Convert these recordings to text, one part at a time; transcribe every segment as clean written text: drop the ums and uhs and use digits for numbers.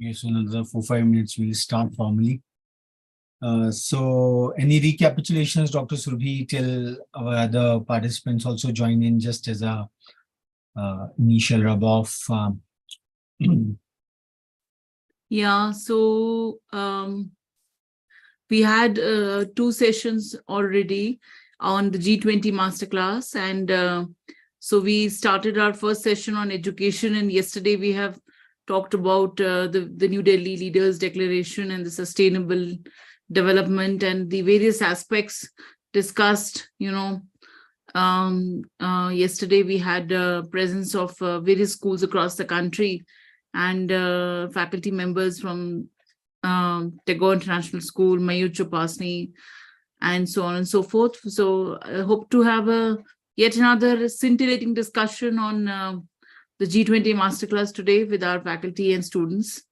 Yes, in another 4-5 minutes, we'll start formally. So, any recapitulations, Dr. Surabhi, till our other participants also join in just as a initial rub off? Yeah, so we had 2 sessions already on the G20 Masterclass. And so we started our first session on education. And yesterday we have talked about the New Delhi Leaders Declaration and the sustainable development and the various aspects discussed. Yesterday we had presence of various schools across the country and faculty members from Tagore International School, Mayur Chopasni, and so on and so forth. So I hope to have yet another scintillating discussion on the G20 Masterclass today with our faculty and students.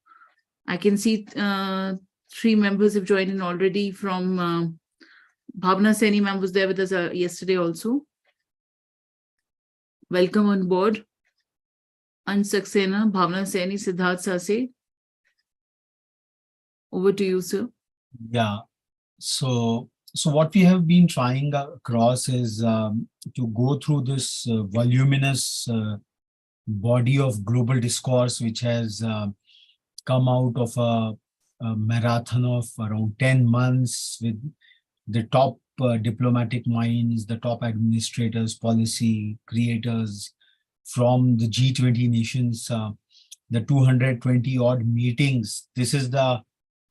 I can see 3 members have joined in already from Bhavna Saini ma'am was there with us yesterday also. Welcome on board. Ansh Saxena, Bhavna Saini, Siddharth Sase. Over to you, sir. Yeah. So what we have been trying across is to go through this voluminous body of global discourse, which has come out of a marathon of around 10 months with the top diplomatic minds, the top administrators, policy creators from the G20 nations, the 220 odd meetings. This is the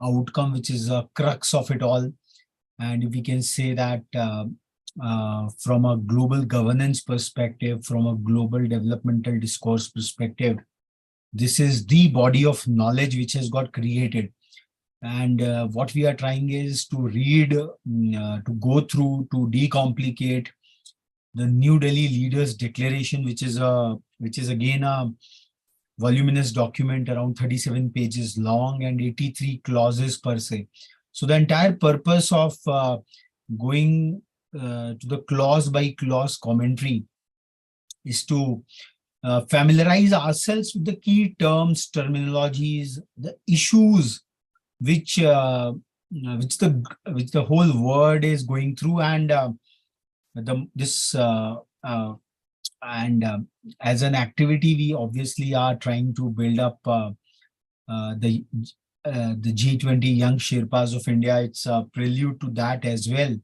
outcome, which is a crux of it all. And we can say that from a global governance perspective, from a global developmental discourse perspective, this is the body of knowledge which has got created. And what we are trying is to read, to go through, to decomplicate the New Delhi Leaders Declaration, which is again a voluminous document around 37 pages long and 83 clauses per se. So the entire purpose of going to the clause by clause commentary is to familiarize ourselves with the key terms, terminologies, the issues which the whole world is going through, and as an activity, we obviously are trying to build up the G20 Young Sherpas of India. It's a prelude to that as well.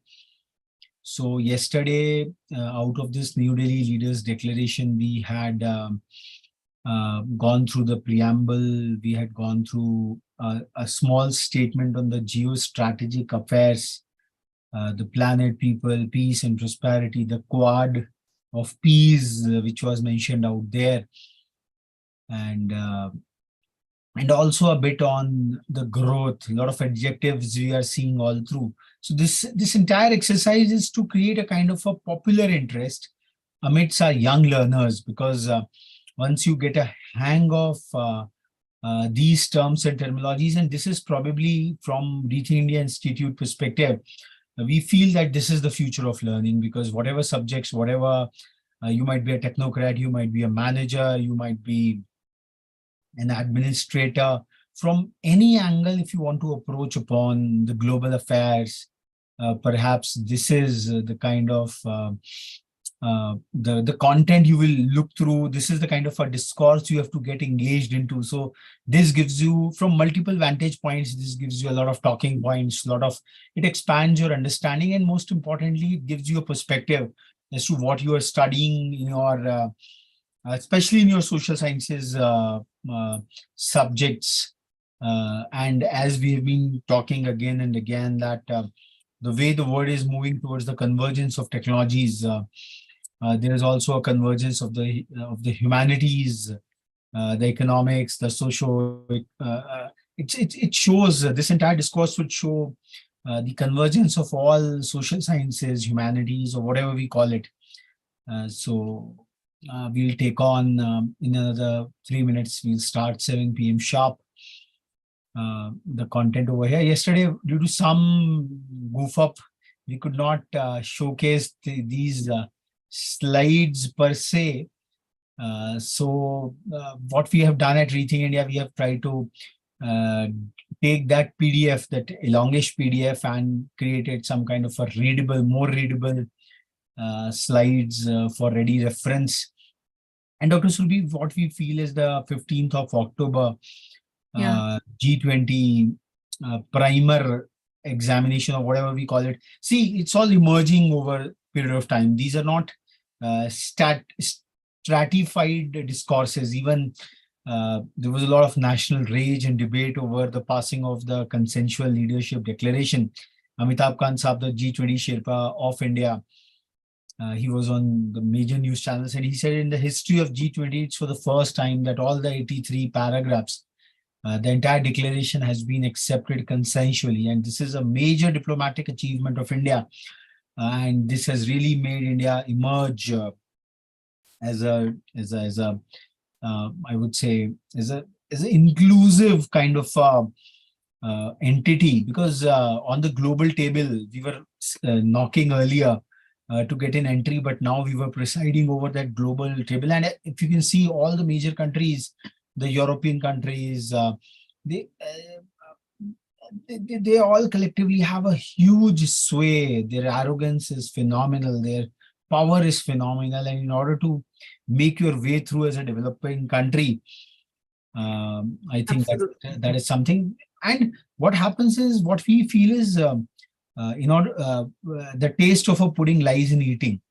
So yesterday, out of this New Delhi Leaders Declaration, we had gone through the preamble. We had gone through a small statement on the geostrategic affairs, the planet, people, peace and prosperity, the quad of peace, which was mentioned out there, and also a bit on the growth. A lot of adjectives we are seeing all through. So this entire exercise is to create a kind of a popular interest amidst our young learners, because once you get a hang of these terms and terminologies, and this is probably from ReTHINK India Institute perspective, we feel that this is the future of learning, because whatever subjects, whatever, you might be a technocrat, you might be a manager, you might be an administrator, from any angle, if you want to approach upon the global affairs, perhaps this is the kind of the content you will look through. This is the kind of a discourse you have to get engaged into. So this gives you, from multiple vantage points, this gives you a lot of talking points, it expands your understanding, and most importantly, it gives you a perspective as to what you are studying in your especially in your social sciences subjects. And as we have been talking again and again, that the way the world is moving towards the convergence of technologies, there is also a convergence of the humanities, the economics, the social. It shows, this entire discourse would show the convergence of all social sciences, humanities, or whatever we call it. So we'll take on in another 3 minutes. We'll start 7 p.m. sharp. The content over here. Yesterday, due to some goof up, we could not showcase these slides per se. So what we have done at ReTHINK India, we have tried to uh, take that PDF, that elongish PDF, and created some kind of a readable, more readable slides for ready reference. And Dr. Sulbi, what we feel is the 15th of October Yeah. G20 primer examination, or whatever we call it. See, it's all emerging over a period of time. These are not stratified discourses. Even there was a lot of national rage and debate over the passing of the consensual leadership declaration. Amitabh Kant Saab, the G20 Sherpa of India, he was on the major news channels, and he said in the history of G20, it's for the first time that all the 83 paragraphs, the entire declaration has been accepted consensually. And this is a major diplomatic achievement of India. And this has really made India emerge as a I would say, as an inclusive kind of entity, because on the global table, we were knocking earlier to get an entry, but now we were presiding over that global table. And if you can see all the major countries, the European countries, they, they all collectively have a huge sway. Their arrogance is phenomenal. Their power is phenomenal. And in order to make your way through as a developing country, I think that is something. And what happens is, what we feel is, the taste of a pudding lies in eating.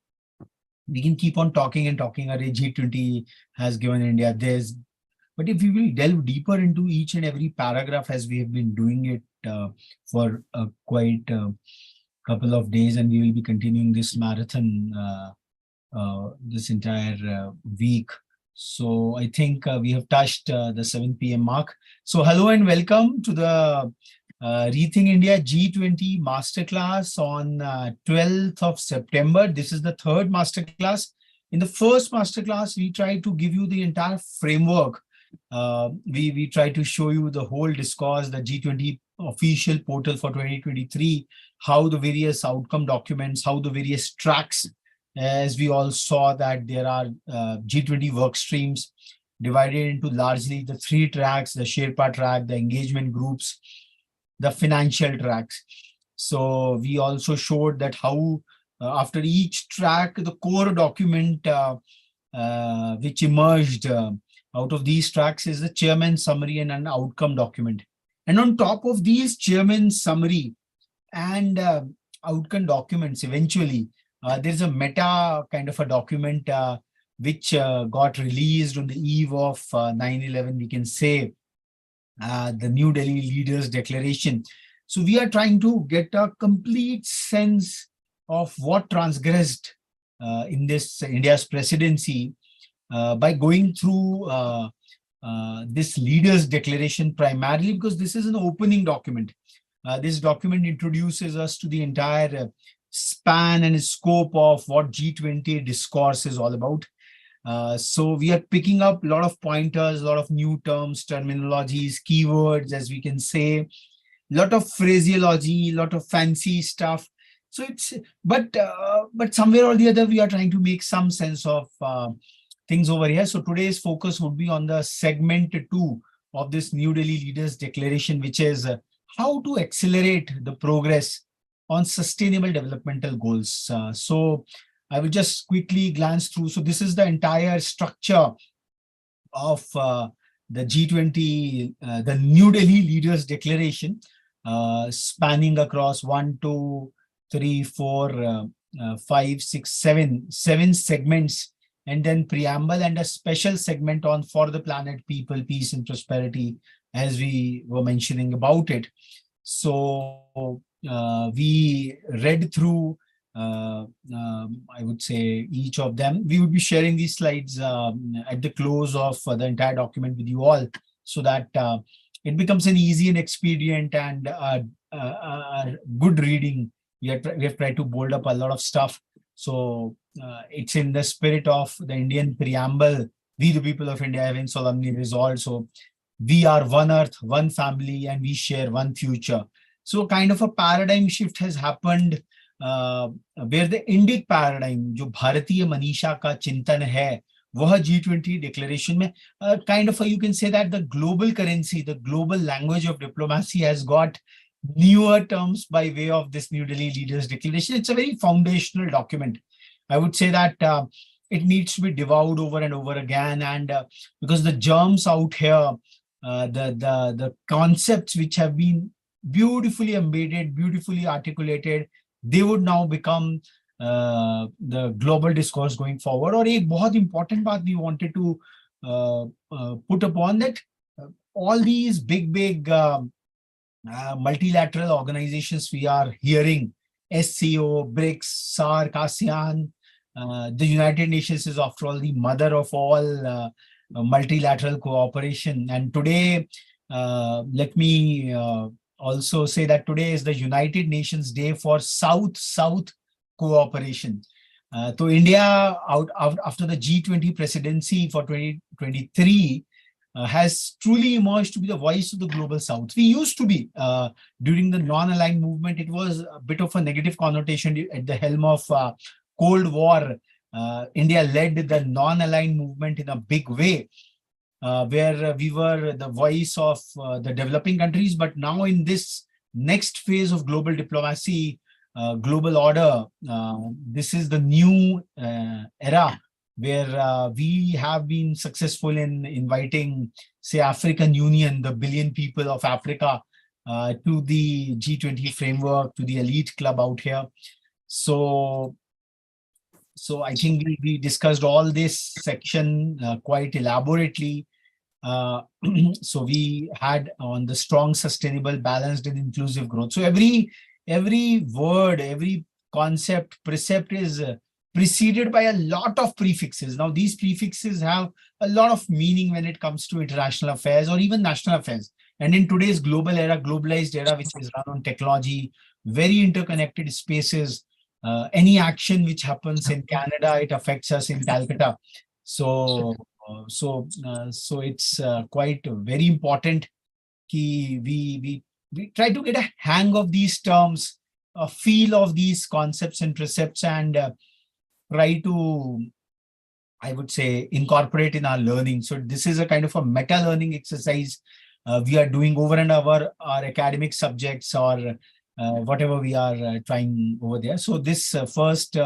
We can keep on talking and talking. G20 has given India this, but if we will delve deeper into each and every paragraph, as we have been doing it for quite a couple of days, and we will be continuing this marathon this entire week. So I think we have touched the 7 p.m. mark. So hello and welcome to the ReTHINK India G20 Masterclass on 12th of September. This is the third Masterclass. In the first Masterclass, we tried to give you the entire framework. We try to show you the whole discourse, the G20 official portal for 2023, how the various outcome documents, how the various tracks, as we all saw that there are G20 work streams divided into largely the 3 tracks: the Sherpa track, the engagement groups, the financial tracks. So we also showed that how after each track, the core document which emerged out of these tracks is the chairman's summary and an outcome document. And on top of these chairman's summary and outcome documents, eventually, there's a meta kind of a document which got released on the eve of 9/11, we can say, the New Delhi Leaders Declaration. So we are trying to get a complete sense of what transgressed in this India's presidency by going through this Leaders Declaration, primarily because this is an opening document. This document introduces us to the entire span and scope of what G20 discourse is all about. So we are picking up a lot of pointers, a lot of new terms, terminologies, keywords, as we can say, a lot of phraseology, a lot of fancy stuff. So it's, but somewhere or the other, we are trying to make some sense of things over here. So today's focus would be on the segment 2 of this New Delhi Leaders Declaration, which is how to accelerate the progress on sustainable developmental goals. So I will just quickly glance through. So this is the entire structure of the G20, the New Delhi Leaders Declaration, spanning across 1, 2, 3, 4, 5, 6, 7 segments, and then preamble and a special segment on for the planet, people, peace, and prosperity, as we were mentioning about it. So we read through, I would say, each of them. We would be sharing these slides at the close of the entire document with you all, so that it becomes an easy and expedient and good reading. We have tried to bold up a lot of stuff. So it's in the spirit of the Indian preamble, we the people of India having solemnly resolved. So we are one earth, one family, and we share one future. So kind of a paradigm shift has happened where the Indic paradigm, जो भारतीय मनीषा का चिंतन है, वह G20 declaration में kind of you can say that the global currency, the global language of diplomacy has got newer terms by way of this New Delhi Leaders Declaration. It's a very foundational document. I would say that it needs to be devoured over and over again, and because the germs out here, the concepts which have been beautifully embedded, beautifully articulated, they would now become the global discourse going forward. Or एक बहुत important बात we wanted to put upon that all these big multilateral organizations we are hearing, SCO, BRICS, SAARC, ASEAN, the United Nations is after all the mother of all multilateral cooperation. And today, let me also say that today is the United Nations Day for South-South cooperation. So India, after the G20 presidency for 2023, has truly emerged to be the voice of the global South. We used to be, during the non-aligned movement, it was a bit of a negative connotation at the helm of Cold War. India led the non-aligned movement in a big way, where we were the voice of the developing countries. But now in this next phase of global diplomacy, global order, this is the new era where we have been successful in inviting, say, African Union, the billion people of Africa, to the G20 framework, to the elite club out here. So I think we discussed all this section quite elaborately. So we had on the strong, sustainable, balanced, and inclusive growth. So every word, every concept, precept is preceded by a lot of prefixes. Now, these prefixes have a lot of meaning when it comes to international affairs or even national affairs. And in today's global era, globalized era, which is run on technology, very interconnected spaces, any action which happens in Canada, it affects us in Calcutta. So it's quite very important that we try to get a hang of these terms, a feel of these concepts and precepts, and try to, I would say, incorporate in our learning. So this is a kind of a meta learning exercise we are doing over and over our academic subjects or whatever we are trying over there. So this first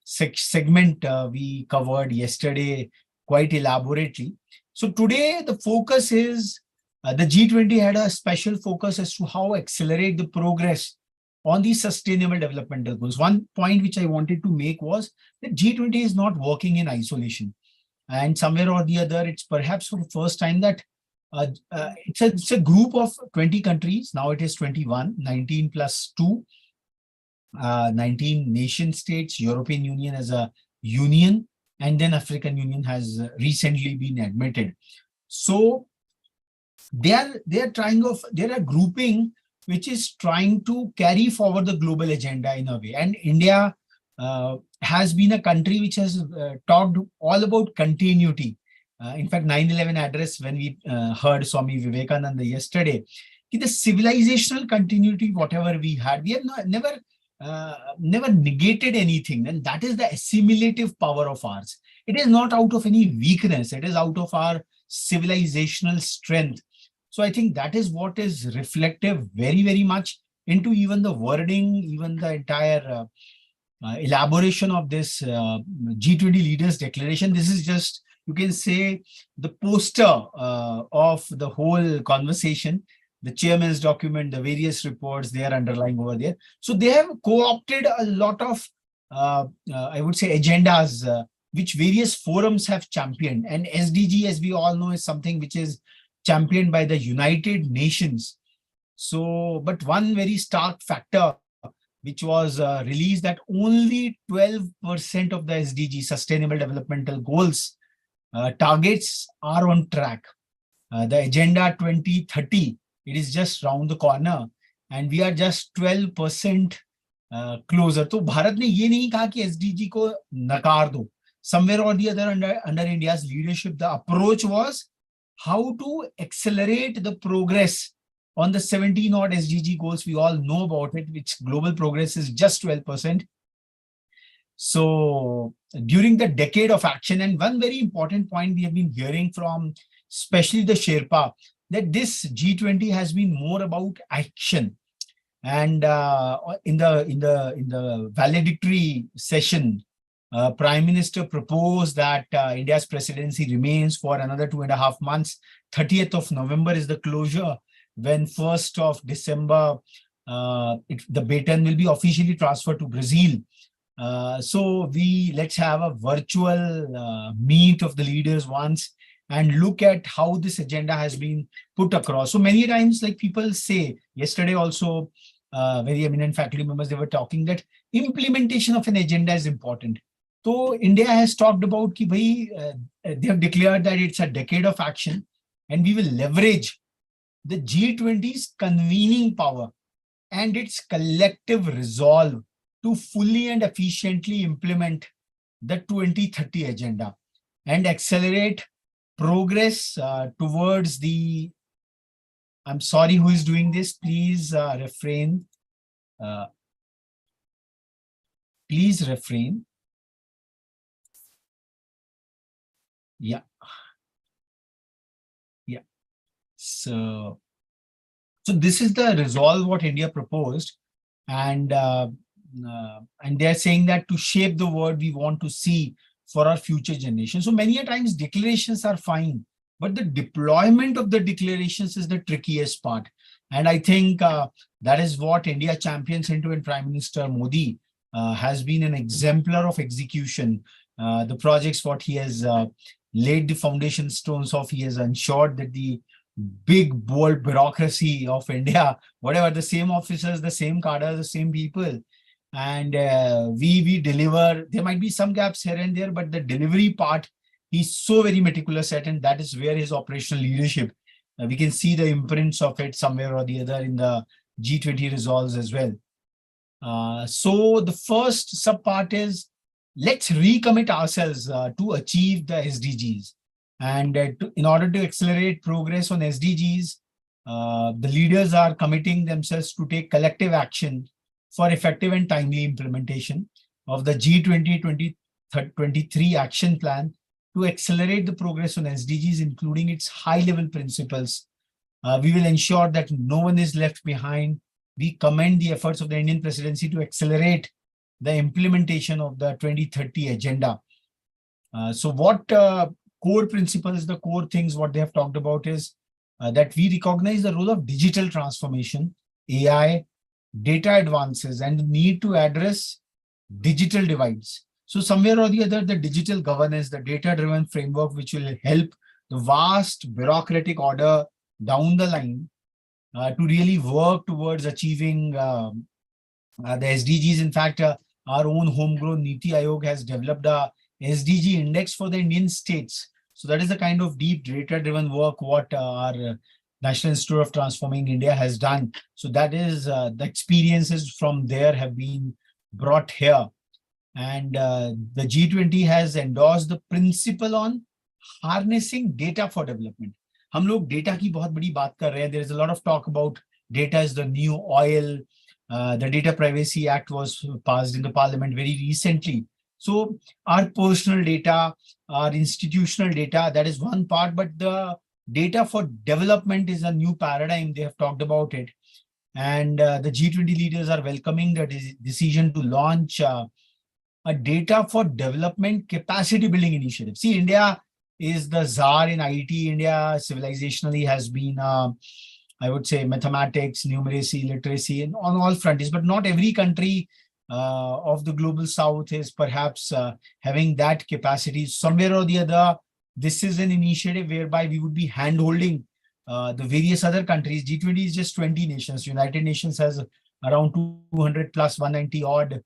segment we covered yesterday quite elaborately. So today the focus is the G20 had a special focus as to how accelerate the progress on the sustainable developmental goals. One point which I wanted to make was that G20 is not working in isolation. And somewhere or the other, it's perhaps for the first time that it's a group of 20 countries. Now it is 21, 19 plus 2, 19 nation states, European Union as a union, and then African Union has recently been admitted. So they're a grouping which is trying to carry forward the global agenda in a way. And India has been a country which has talked all about continuity. In fact, 9/11 address, when we heard Swami Vivekananda yesterday, the civilizational continuity, whatever we had, we have never negated anything. And that is the assimilative power of ours. It is not out of any weakness. It is out of our civilizational strength. So I think that is what is reflective very, very much into even the wording, even the entire elaboration of this G20 Leaders Declaration. This is just, you can say, the poster of the whole conversation, the chairman's document, the various reports they are underlying over there. So they have co-opted a lot of, I would say, agendas which various forums have championed. And SDG, as we all know, is something which is championed by the United Nations. So, but one very stark factor which was released, that only 12% of the SDG, Sustainable Developmental Goals, targets are on track. The Agenda 2030, it is just round the corner, and we are just 12% closer. So Bharat ne ye nahi kaha ki SDG ko nakar do. Somewhere or the other under India's leadership, the approach was how to accelerate the progress on the 17 odd SDG goals. We all know about it, which global progress is just 12%. So during the decade of action, and one very important point we have been hearing from especially the Sherpa, that this G20 has been more about action. And in the valedictory session, Prime Minister proposed that India's presidency remains for another 2.5 months. 30th of November is the closure, when 1st of December, the baton will be officially transferred to Brazil. So let's have a virtual meet of the leaders once and look at how this agenda has been put across. So many times, like people say, yesterday also, very eminent faculty members, they were talking that implementation of an agenda is important. So India has talked about ki bhai, they have declared that it's a decade of action, and we will leverage the G20's convening power and its collective resolve to fully and efficiently implement the 2030 agenda and accelerate progress towards the, I'm sorry, who is doing this? Please refrain. Please refrain. Yeah. Yeah. So this is the resolve what India proposed, and they're saying that to shape the world we want to see for our future generations. So many a times declarations are fine, but the deployment of the declarations is the trickiest part. And I think that is what India champions into, and Prime Minister Modi has been an exemplar of execution. The projects what he has laid the foundation stones of, he has ensured that the big, bold bureaucracy of India, whatever, the same officers, the same cadre, the same people, and we deliver. There might be some gaps here and there, but the delivery part, he's so very meticulous at, and that is where his operational leadership, we can see the imprints of it somewhere or the other in the G20 resolves as well. So the first sub part is, let's recommit ourselves to achieve the SDGs. And in order to accelerate progress on SDGs, the leaders are committing themselves to take collective action for effective and timely implementation of the G20 2023 action plan to accelerate the progress on SDGs, including its high-level principles. We will ensure that no one is left behind. We commend the efforts of the Indian presidency to accelerate the implementation of the 2030 agenda. So what core principles, the core things what they have talked about is that we recognize the role of digital transformation, AI, data advances, and the need to address digital divides. So somewhere or the other, the digital governance, the data-driven framework, which will help the vast bureaucratic order down the line to really work towards achieving the SDGs. In fact, our own homegrown Niti Aayog has developed a SDG index for the Indian states. So that is the kind of deep data-driven work what our National Institute of Transforming India has done. So that is the experiences from there have been brought here. And the G20 has endorsed the principle on harnessing data for development. हम लोग data की बहुत बड़ी बात कर रहे हैं. There is a lot of talk about data is the new oil. The Data Privacy Act was passed in the parliament very recently. So our personal data, our institutional data, that is one part, but the data for development is a new paradigm. They have talked about it. And the G20 leaders are welcoming the decision to launch a data for development capacity building initiative. See, India is the czar in IT. India civilizationally has been, I would say, mathematics, numeracy, literacy, and on all fronts. But not every country of the global south is perhaps having that capacity. Somewhere or the other, this is an initiative whereby we would be hand-holding the various other countries. G20 is just 20 nations. United Nations has around 200 plus 190 odd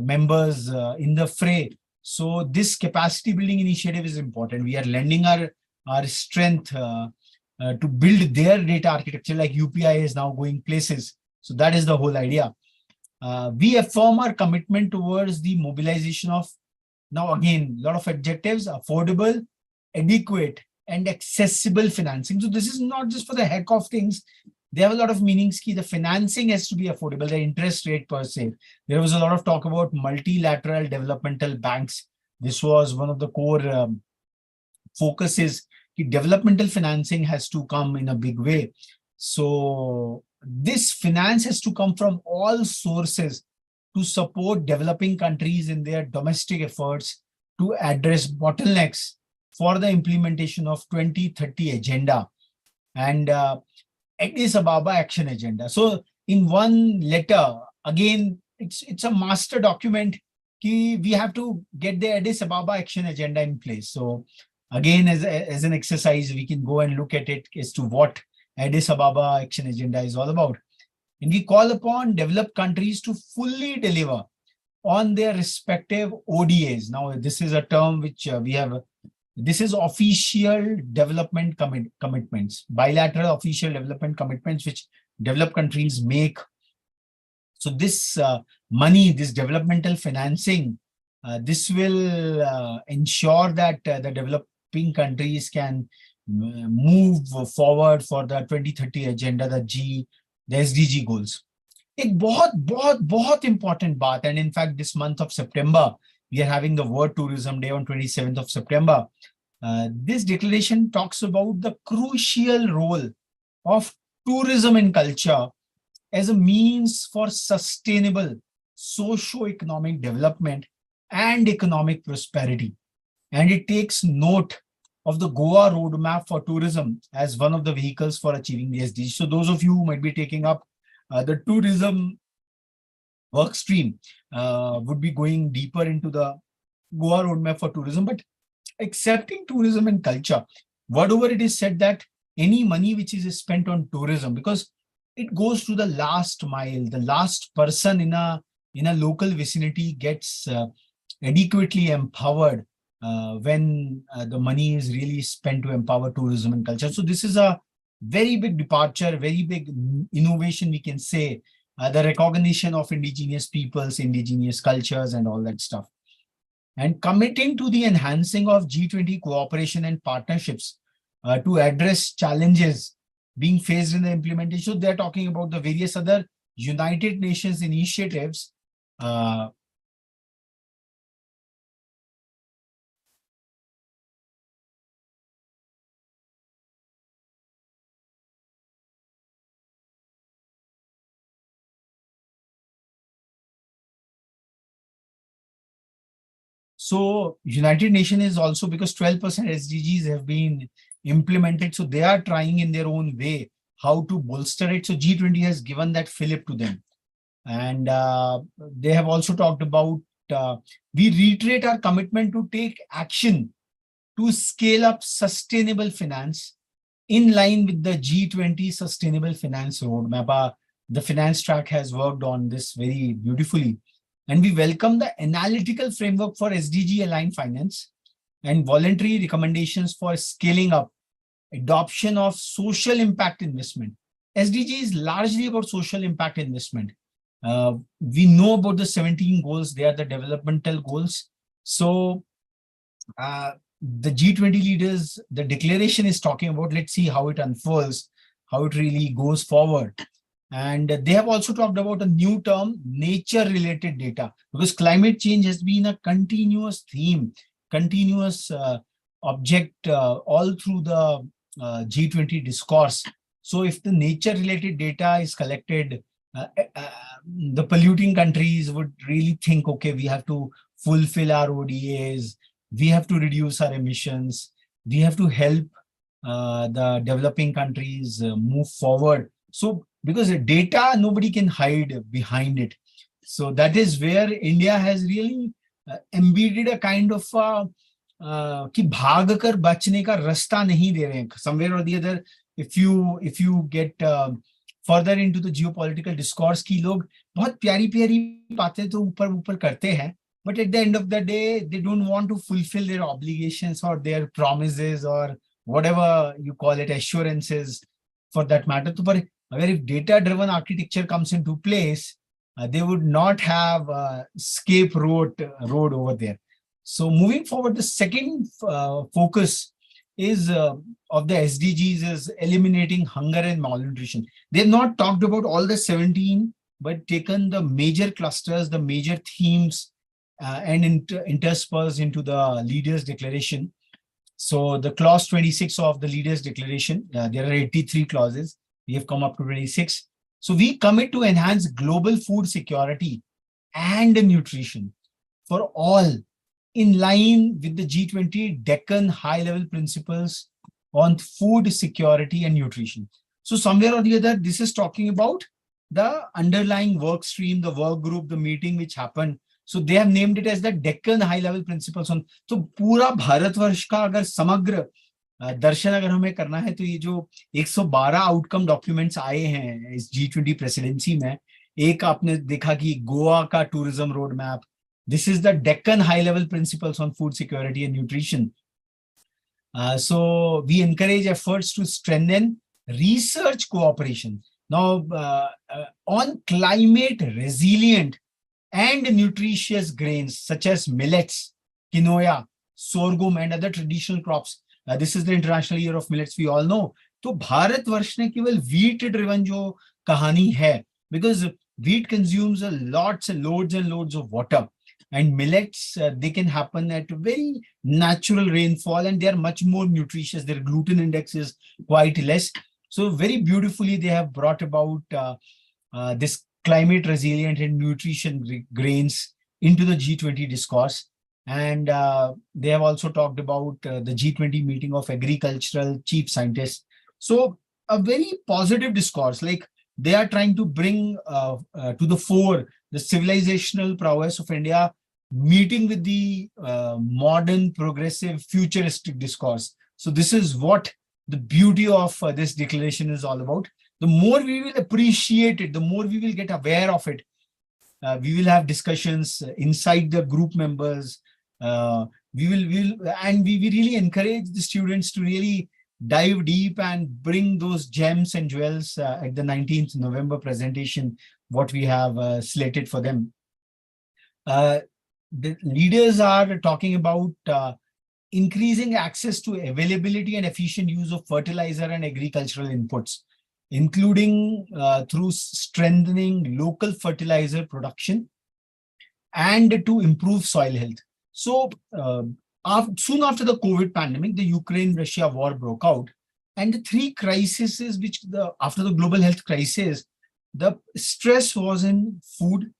members in the fray. So this capacity building initiative is important. We are lending our strength to build their data architecture, like UPI is now going places. So that is the whole idea. We affirm our commitment towards the mobilization of, now again, a lot of adjectives: affordable, adequate, and accessible financing. So this is not just for the heck of things. they have a lot of meanings. Ki the financing has to be affordable, the interest rate per se. There was a lot of talk about multilateral developmental banks. This was one of the core focuses. Developmental financing has to come in a big way. So this finance has to come from all sources to support developing countries in their domestic efforts to address bottlenecks for the implementation of 2030 agenda and Addis Ababa action agenda. So in one letter, again, it's a master document. We have to get the Addis Ababa action agenda in place. So again, as an exercise, we can go and look at it as to what Addis Ababa action agenda is all about. And we call upon developed countries to fully deliver on their respective ODAs. Now, this is a term which we have. This is official development commitments, bilateral official development commitments, which developed countries make. So this money, this developmental financing, this will ensure that the developing countries can move forward for the 2030 agenda, the SDG goals. एक बहुत important बात, and in fact this month of September we are having the World Tourism Day on 27th of September. This declaration talks about the crucial role of tourism and culture as a means for sustainable socio-economic development and economic prosperity. And it takes note of the Goa roadmap for tourism as one of the vehicles for achieving the SDGs. So those of you who might be taking up the tourism work stream would be going deeper into the Goa roadmap for tourism, but accepting tourism and culture, whatever it is said that any money which is spent on tourism, because it goes to the last mile, the last person in a local vicinity gets adequately empowered when the money is really spent to empower tourism and culture. So this is a very big departure, very big innovation, we can say, the recognition of indigenous peoples, indigenous cultures, and all that stuff. And committing to the enhancing of G20 cooperation and partnerships to address challenges being faced in the implementation. So they're talking about the various other United Nations initiatives So United Nations is also, because 12% SDGs have been implemented, so they are trying in their own way how to bolster it. So G20 has given that fillip to them. And they have also talked about, we reiterate our commitment to take action to scale up sustainable finance in line with the G20 Sustainable Finance Roadmap. The finance track has worked on this very beautifully. And we welcome the analytical framework for SDG-aligned finance and voluntary recommendations for scaling up adoption of social impact investment. SDG is largely about social impact investment. We know about the 17 goals. They are the developmental goals. So the G20 leaders, the declaration is talking about, let's see how it unfolds, how it really goes forward. And they have also talked about a new term, nature-related data, because climate change has been a continuous theme, continuous object all through the G20 discourse. So if the nature-related data is collected, the polluting countries would really think, okay, we have to fulfill our ODAs, we have to reduce our emissions, we have to help the developing countries move forward. So because the data, nobody can hide behind it. So that is where India has really embedded a kind of कि भाग कर बचने का रास्ता नहीं दे रहे हैं. Somewhere or the other, if you get further into the geopolitical discourse, कि लोग बहुत प्यारी बातें तो ऊपर करते हैं, but at the end of the day, they don't want to fulfill their obligations or their promises or whatever you call it, assurances for that matter. तो पर अगर if data-driven architecture comes into place, they would not have escape road over there. So moving forward, the second focus is of the SDGs is eliminating hunger and malnutrition. They've not talked about all the 17, but taken the major clusters, the major themes, and interspersed into the leaders' declaration. So the clause 26 of the leaders' declaration, there are 83 clauses. We have come up to 26. So we commit to enhance global food security and nutrition for all, in line with the G20 Deccan high-level principles on food security and nutrition. So somewhere or the other, this is talking about the underlying work stream, the work group, the meeting which happened. So they have named it as the Deccan high-level principles on. So पूरा भारतवर्ष का अगर समग्र दर्शन अगर हमें करना है, तो ये जो 112 आउटकम डॉक्यूमेंट्स आए हैं इस G20 प्रेसिडेंसी में, एक आपने देखा कि गोवा का tourism road map, this is the Deccan high-level principles on food security and nutrition. So we encourage efforts to strengthen research cooperation. Now, on climate resilient and nutritious grains such as millets, quinoa, sorghum, and other traditional crops. This is the International Year of Millets, we all know. तो भारतवर्ष ने केवल wheat driven जो कहानी है, because wheat consumes lots and loads of water. And millets, they can happen at very natural rainfall, and they are much more nutritious. Their gluten index is quite less. So very beautifully, they have brought about this climate resilient and nutrition grains into the G20 discourse. And they have also talked about the G20 meeting of agricultural chief scientists. So a very positive discourse, like they are trying to bring to the fore the civilizational prowess of India, meeting with the modern, progressive, futuristic discourse. So this is what the beauty of this declaration is all about. The more we will appreciate it, the more we will get aware of it. We will have discussions inside the group members. We really encourage the students to really dive deep and bring those gems and jewels at the 19th November presentation, what we have slated for them. The leaders are talking about increasing access to availability and efficient use of fertilizer and agricultural inputs, including through strengthening local fertilizer production and to improve soil health. So soon after the COVID pandemic, the Ukraine-Russia war broke out, and the three crises which after the global health crisis, the stress was in food,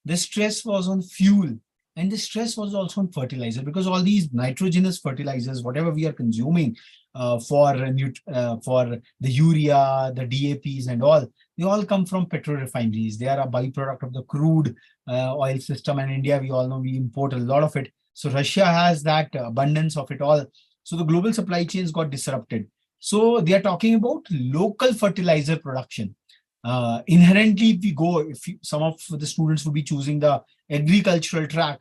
the stress was on fuel, and the stress was also on fertilizer, because all these nitrogenous fertilizers, whatever we are consuming for the urea, the DAPs and all, they all come from petrorefineries. They are a byproduct of the crude oil system. And India, we all know, we import a lot of it. So Russia has that abundance of it all. So the global supply chains got disrupted. So they are talking about local fertilizer production. Inherently, if some of the students will be choosing the agricultural track,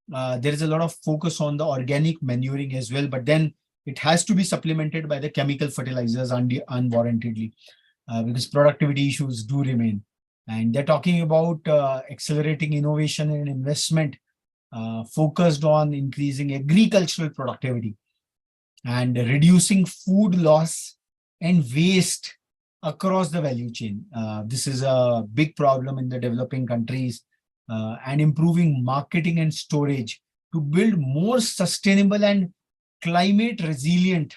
there is a lot of focus on the organic manuring as well, but then it has to be supplemented by the chemical fertilizers unwarrantedly, because productivity issues do remain. And they're talking about accelerating innovation and investment focused on increasing agricultural productivity and reducing food loss and waste across the value chain. This is a big problem in the developing countries, and improving marketing and storage to build more sustainable and climate resilient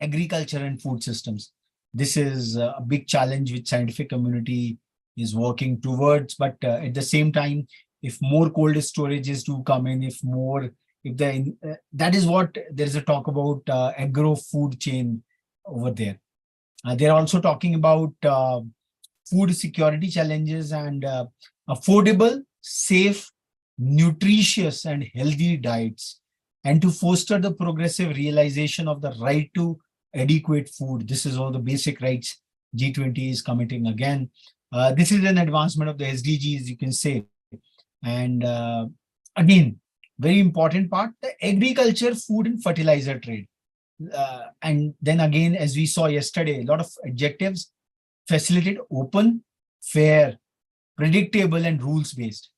agriculture and food systems. This is a big challenge which scientific community is working towards, but at the same time, if more cold storage is to come in, that is what there is a talk about agro food chain over there. They're also talking about food security challenges and affordable, safe, nutritious, and healthy diets, and to foster the progressive realization of the right to adequate food. This is all the basic rights G20 is committing again. This is an advancement of the SDGs, you can say. And again, very important part, the agriculture, food, and fertilizer trade. And then again, as we saw yesterday, a lot of adjectives: facilitate open, fair, predictable and rules based.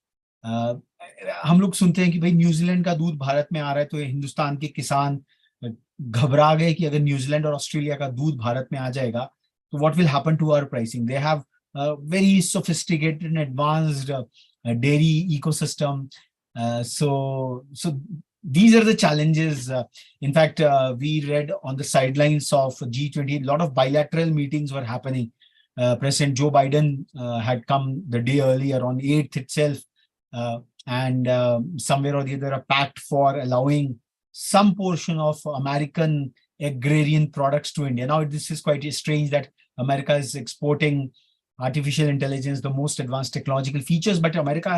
हम लोग सुनते हैं कि भाई New Zealand का दूध भारत में आ रहा है तो हिंदुस्तान के किसान घबरा गए कि अगर न्यूजीलैंड और ऑस्ट्रेलिया का दूध भारत में आ जाएगा तो what will happen to our pricing? They have a very sophisticated and advanced dairy ecosystem. So these are the challenges. In fact, we read on the sidelines of G20, a lot of bilateral meetings were happening. President Joe Biden had come the day earlier on 8th itself, and somewhere or the other a pact for allowing some portion of American agrarian products to India. Now, this is quite strange that America is exporting artificial intelligence, the most advanced technological features, but America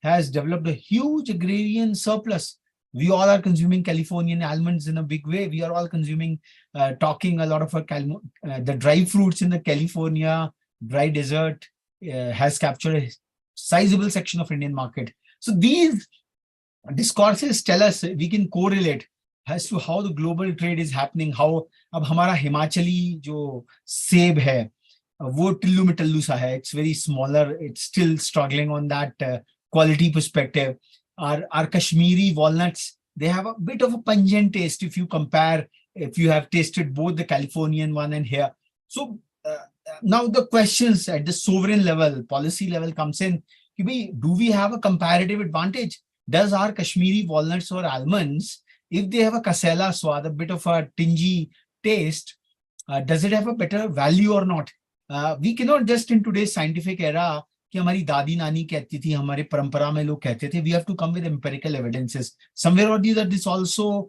has developed a huge agrarian surplus. We all are consuming Californian almonds in a big way. We are all consuming, talking a lot of the dry fruits in the California dry desert has captured a sizable section of Indian market. So these discourses tell us, we can correlate as to how the global trade is happening, how अब हमारा हिमाचली जो सेब है वो टिल्लू में टल्लू सा है. It's very smaller. It's still struggling on that quality perspective. Our Kashmiri walnuts, they have a bit of a pungent taste if you compare, if you have tasted both the Californian one and here. So now the questions at the sovereign level, policy level comes in. Do we have a comparative advantage? Does our Kashmiri walnuts or almonds, if they have a kasela swad, a bit of a tingy taste, does it have a better value or not? We cannot just in today's scientific era कि हमारी दादी नानी कहती थी, हमारे परंपरा में लोग कहते थे, we have to come with empirical evidences. Somewhere or the other, this also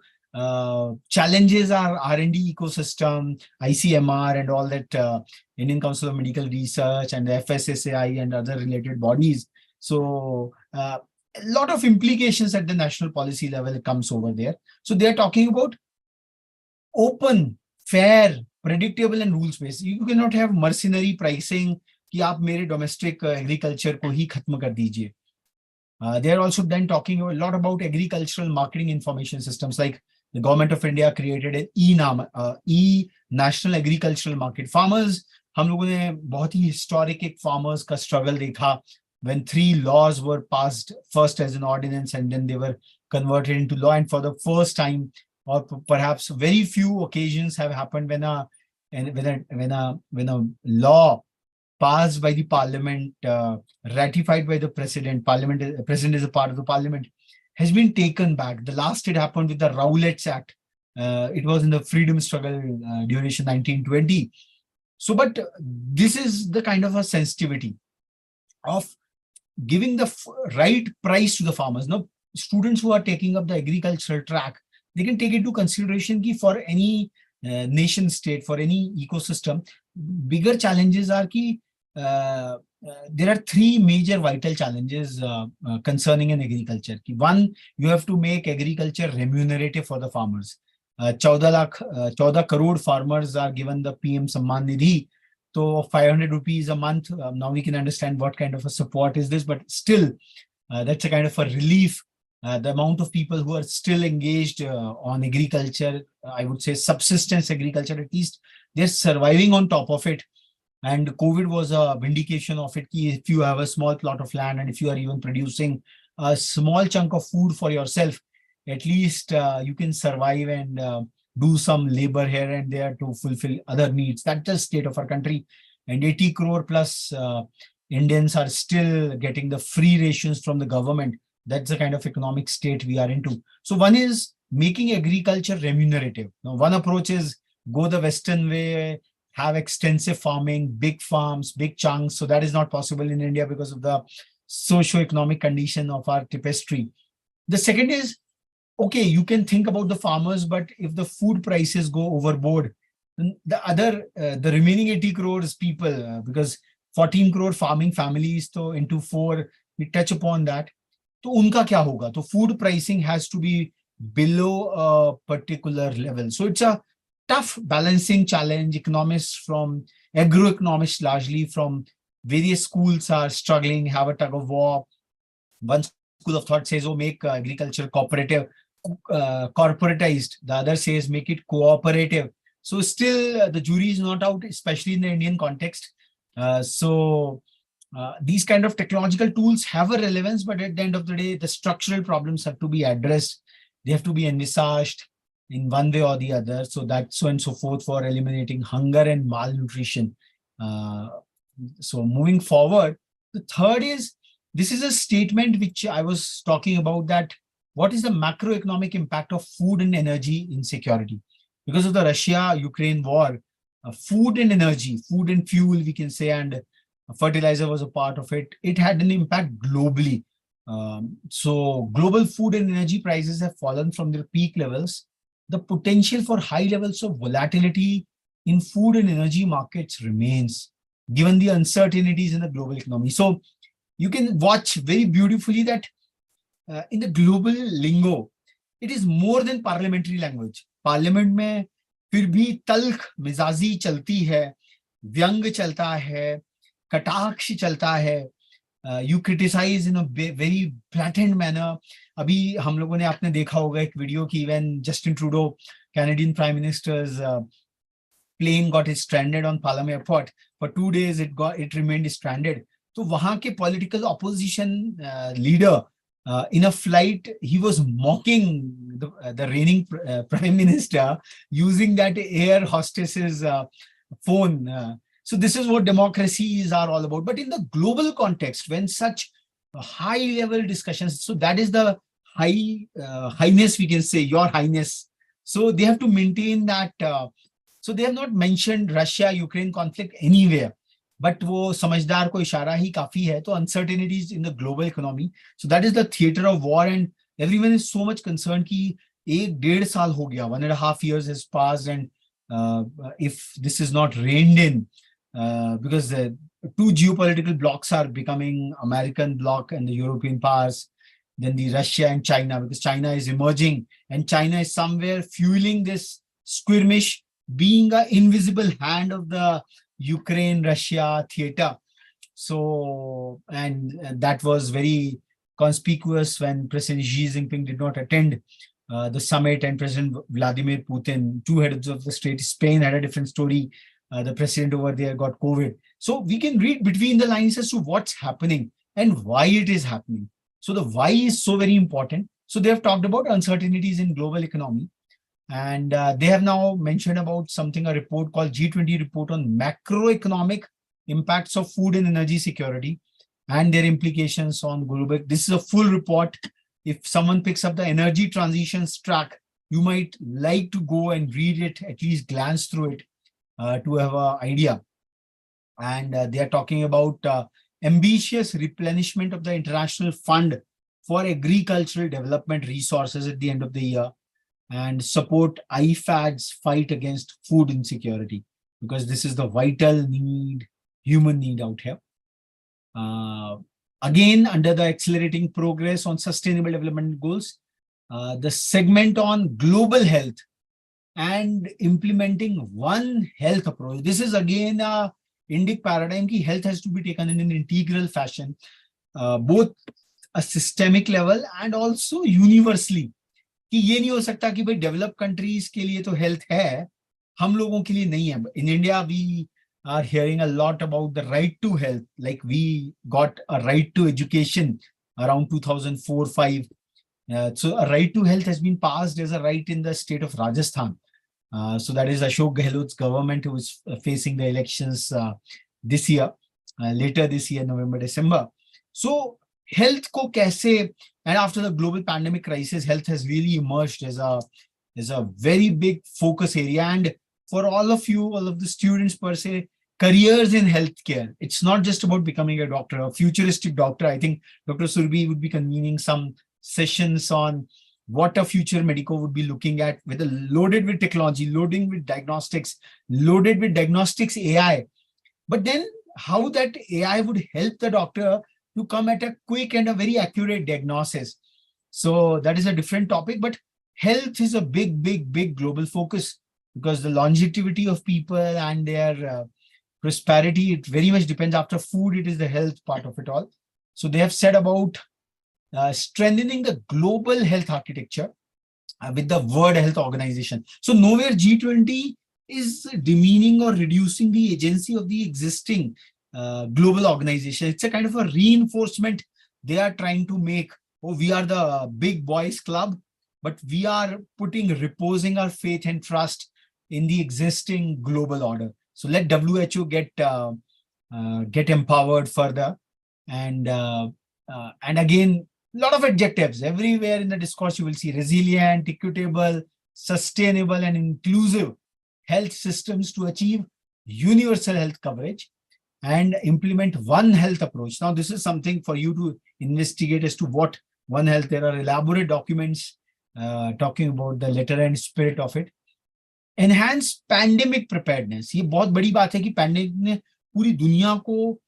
challenges our R&D ecosystem, ICMR and all that, Indian Council of Medical Research and the FSSAI and other related bodies. So a lot of implications at the national policy level comes over there. So they are talking about open, fair, predictable and rules-based. You cannot have mercenary pricing कि आप मेरे domestic agriculture को ही खत्म कर दीजिए. They are also then talking a lot about agricultural marketing information systems, like the government of India created an e-national agricultural market. Farmers, हम लोगों ने बहुत ही historic एक farmers का struggle देखा when 3 laws were passed, first as an ordinance and then they were converted into law. And for the first time, or perhaps very few occasions have happened when a law passed by the parliament, ratified by the president, president is a part of the parliament, has been taken back. The last it happened with the Rowlatt's Act. It was in the freedom struggle duration 1920. So, but this is the kind of a sensitivity of giving the right price to the farmers. Now, students who are taking up the agricultural track, they can take into consideration that for any nation state, for any ecosystem, bigger challenges are that there are 3 major vital challenges concerning an agriculture. One, you have to make agriculture remunerative for the farmers. 14 crore farmers are given the PM Samman Nidhi. So 500 rupees a month. Now we can understand what kind of a support is this, but still that's a kind of a relief. The amount of people who are still engaged on agriculture, I would say subsistence agriculture, at least they're surviving on top of it. And COVID was a vindication of it. If you have a small plot of land and if you are even producing a small chunk of food for yourself, at least you can survive and do some labor here and there to fulfill other needs. That's the state of our country. And 80 crore plus Indians are still getting the free rations from the government. That's the kind of economic state we are into. So one is making agriculture remunerative. Now, one approach is go the Western way, have extensive farming, big farms, big chunks. So that is not possible in India because of the socio-economic condition of our tapestry. The second is, okay, you can think about the farmers, but if the food prices go overboard, then the remaining 80 crores people, because 14 crore farming families, so into 4, we touch upon that. तो उनका क्या होगा? तो food pricing has to be below a particular level. So it's a tough balancing challenge. Economists from agroeconomists largely from various schools are struggling, have a tug of war. One school of thought says, oh, make agriculture cooperative, corporatized. The other says, make it cooperative. So still the jury is not out, especially in the Indian context. These kind of technological tools have a relevance, but at the end of the day, the structural problems have to be addressed. They have to be envisaged. in one way or the other. So that's so and so forth for eliminating hunger and malnutrition. So moving forward, the third is, this is a statement which I was talking about, that what is the macroeconomic impact of food and energy insecurity? Because of the Russia-Ukraine war, food and energy, food and fuel, we can say, and fertilizer was a part of it. It had an impact globally. So global food and energy prices have fallen from their peak levels. The potential for high levels of volatility in food and energy markets remains, given the uncertainties in the global economy. So you can watch very beautifully that in the global lingo, it is more than parliamentary language. Parliament में फिर भी तल्ख मिजाजी चलती है, व्यंग चलता है, कटाक्ष चलता है, you criticize in a very blatant manner. अभी हम लोगों ने आपने देखा होगा एक वीडियो की when Justin Trudeau, Canadian Prime Minister's plane got stranded on Palam Airport. For 2 days it remained stranded. तो वहाँ के political opposition leader in a flight, he was mocking the reigning prime minister using that air hostess's phone. So this is what democracies are all about. But in the global context, when such high-level discussions, so that is the highness, we can say, your highness. So they have to maintain that. So they have not mentioned Russia-Ukraine conflict anywhere. But वो समझदार को इशारा ही काफी है. तो uncertainties in the global economy. So that is the theater of war, and everyone is so much concerned कि 1.5 साल हो गया, 1.5 years has passed, and if this is not reined in, because the two geopolitical blocks are becoming American bloc and the European powers, then the Russia and China, because China is emerging, and China is somewhere fueling this skirmish, being an invisible hand of the Ukraine-Russia theater. So, and that was very conspicuous when President Xi Jinping did not attend the summit, and President Vladimir Putin, two heads of the state. Spain had a different story. The president over there got COVID. So we can read between the lines as to what's happening and why it is happening. So the why is so very important. So they have talked about uncertainties in global economy. And they have now mentioned about something, a report called G20 report on macroeconomic impacts of food and energy security and their implications on global. This is a full report. If someone picks up the energy transitions track, you might like to go and read it, at least glance through it to have an idea. And they are talking about ambitious replenishment of the International Fund for Agricultural Development Resources at the end of the year, and support IFAD's fight against food insecurity, because this is the vital need, human need out here. Again, under the accelerating progress on sustainable development goals, the segment on global health and implementing one health approach. This is again a Indic paradigm ki health has to be taken in an integral fashion, both a systemic level and also universally. कि ये नहीं हो सकता कि भाई develop countries के लिए तो हेल्थ है, हम लोगों के लिए नहीं है. In India we are hearing a lot about the right to health, like we got a right to education around 2004-5. So a right to health has been passed as a right in the state of Rajasthan. So that is Ashok Gehlot's government who is facing the elections this year, later this year, November, December. So health ko kaise, and after the global pandemic crisis, health has really emerged as a very big focus area. And for all of you, all of the students per se, careers in healthcare, it's not just about becoming a doctor, a futuristic doctor. I think Dr. Surbi would be convening some sessions on what a future medico would be looking at, with loaded with technology, loading with diagnostics, loaded with diagnostics AI. But then how that AI would help the doctor to come at a quick and a very accurate diagnosis. So that is a different topic, but health is a big global focus, because the longevity of people and their prosperity, it very much depends. After food, it is the health part of it all. So they have said about strengthening the global health architecture with the World Health Organization. So nowhere G20 is demeaning or reducing the agency of the existing global organization. It's a kind of a reinforcement they are trying to make. Oh, we are the big boys club, but we are reposing our faith and trust in the existing global order. So let WHO get empowered further, and again, a lot of adjectives everywhere in the discourse. You will see resilient, equitable, sustainable, and inclusive health systems to achieve universal health coverage and implement One Health approach. Now, this is something for you to investigate as to what One Health. There are elaborate documents talking about the letter and spirit of it. Enhance pandemic preparedness. ये बहुत बड़ी बात है कि pandemic ने पूरी दुनिया को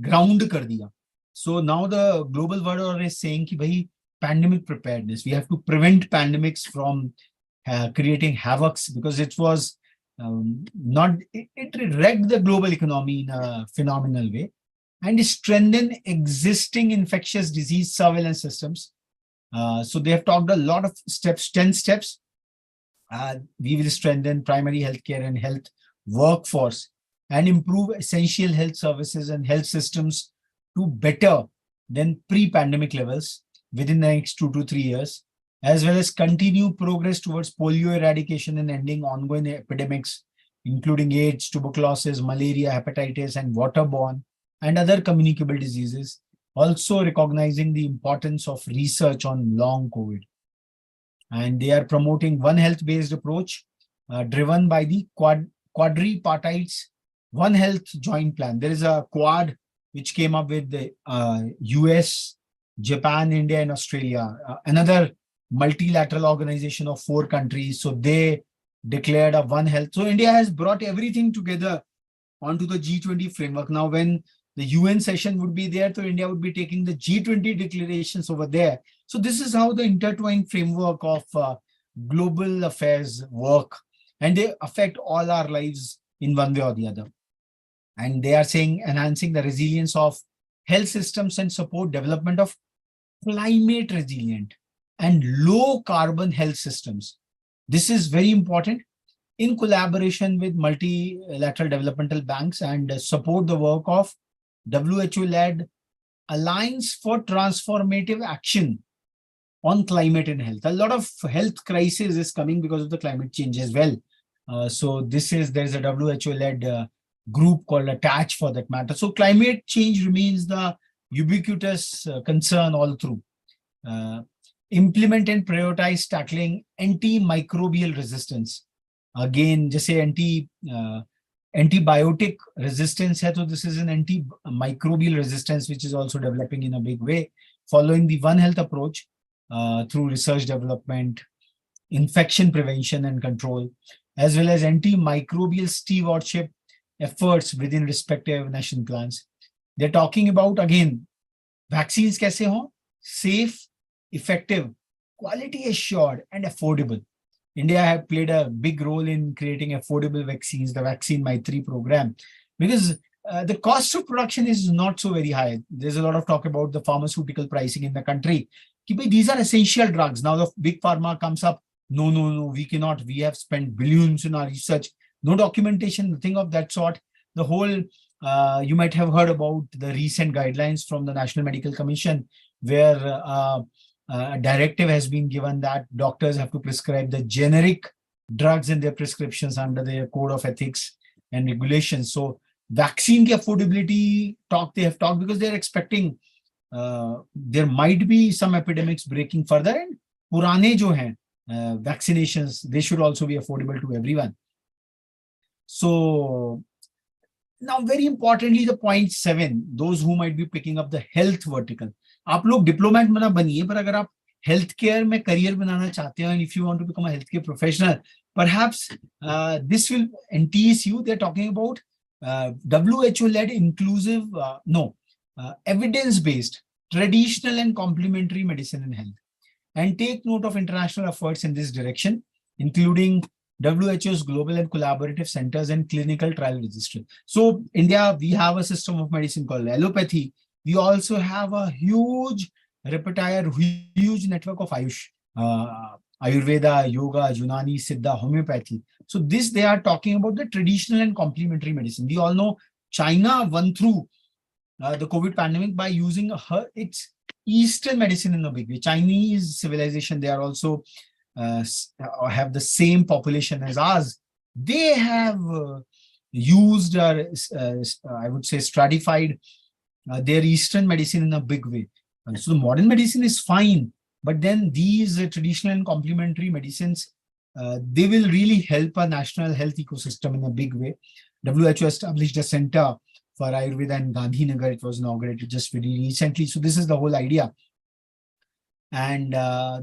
ग्राउंड कर दिया. So now the global world order is saying कि भाई pandemic preparedness. We have to prevent pandemics from creating havocs, because it was it wrecked the global economy in a phenomenal way, and strengthen existing infectious disease surveillance systems. So they have talked a lot of steps, 10 steps. We will strengthen primary healthcare and health workforce and improve essential health services and health systems to better than pre-pandemic levels within the next 2 to 3 years, as well as continue progress towards polio eradication and ending ongoing epidemics, including AIDS, tuberculosis, malaria, hepatitis, and waterborne and other communicable diseases, also recognizing the importance of research on long COVID. And they are promoting One Health-based approach driven by the quadripartite One Health joint plan. There is a quad which came up with the US, Japan, India, and Australia, another multilateral organization of 4 countries. So they declared a One Health. So India has brought everything together onto the G20 framework. Now, when the UN session would be there, so India would be taking the G20 declarations over there. So this is how the intertwined framework of global affairs work, and they affect all our lives in one way or the other. And they are saying enhancing the resilience of health systems and support development of climate resilient and low carbon health systems. This is very important, in collaboration with multilateral developmental banks, and support the work of WHO-led Alliance for Transformative Action on Climate and Health. A lot of health crisis is coming because of the climate change as well. So there's a WHO-led group called ATTACH for that matter. So climate change remains the ubiquitous concern all through. Implement and prioritize tackling antimicrobial resistance. Again, just say antibiotic resistance hai, so this is an antimicrobial resistance which is also developing in a big way, following the One Health approach through research development, infection prevention and control, as well as antimicrobial stewardship efforts within respective national plans. They're talking about, again, vaccines kaise ho? Safe, effective, quality assured, and affordable. India has played a big role in creating affordable vaccines, the Vaccine Maitri program, because the cost of production is not so very high. There's a lot of talk about the pharmaceutical pricing in the country. These are essential drugs. Now the big pharma comes up, no, we cannot. We have spent billions in our research. No documentation, nothing of that sort. The whole, you might have heard about the recent guidelines from the National Medical Commission, where a directive has been given that doctors have to prescribe the generic drugs in their prescriptions under their code of ethics and regulations. So vaccine ki affordability talk they have talked, because they're expecting there might be some epidemics breaking further, and purane jo hain vaccinations, they should also be affordable to everyone. So now, very importantly, the point 7, those who might be picking up the health vertical. आप लोग diplomat बना बनिए, पर अगर आप health care में career बनाना चाहते हैं, and if you want to become a healthcare professional, perhaps this will entice you. They're talking about WHO-led inclusive, evidence-based, traditional and complementary medicine and health, and take note of international efforts in this direction, including WHO's global and collaborative centers and clinical trial registry. So India, we have a system of medicine called allopathy. We also have a huge repertoire, huge network of Ayush, Ayurveda, Yoga, Unani, Siddha, homeopathy. So this, they are talking about the traditional and complementary medicine. We all know China went through the COVID pandemic by using its Eastern medicine in a big way. Chinese civilization, they are also or have the same population as ours, they have used or I would say stratified their Eastern medicine in a big way. So the modern medicine is fine, but then these traditional and complementary medicines, they will really help our national health ecosystem in a big way. WHO established a center for Ayurveda in Gandhinagar. It was inaugurated just very recently. So this is the whole idea. And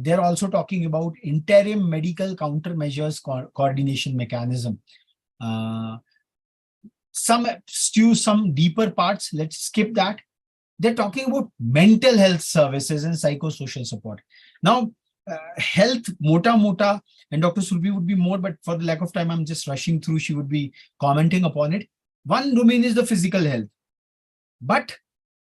they're also talking about interim medical countermeasures coordination mechanism. Some deeper parts, let's skip that. They're talking about mental health services and psychosocial support. Now, health, mota, and Dr. Surbi would be more, but for the lack of time, I'm just rushing through. She would be commenting upon it. One domain is the physical health. But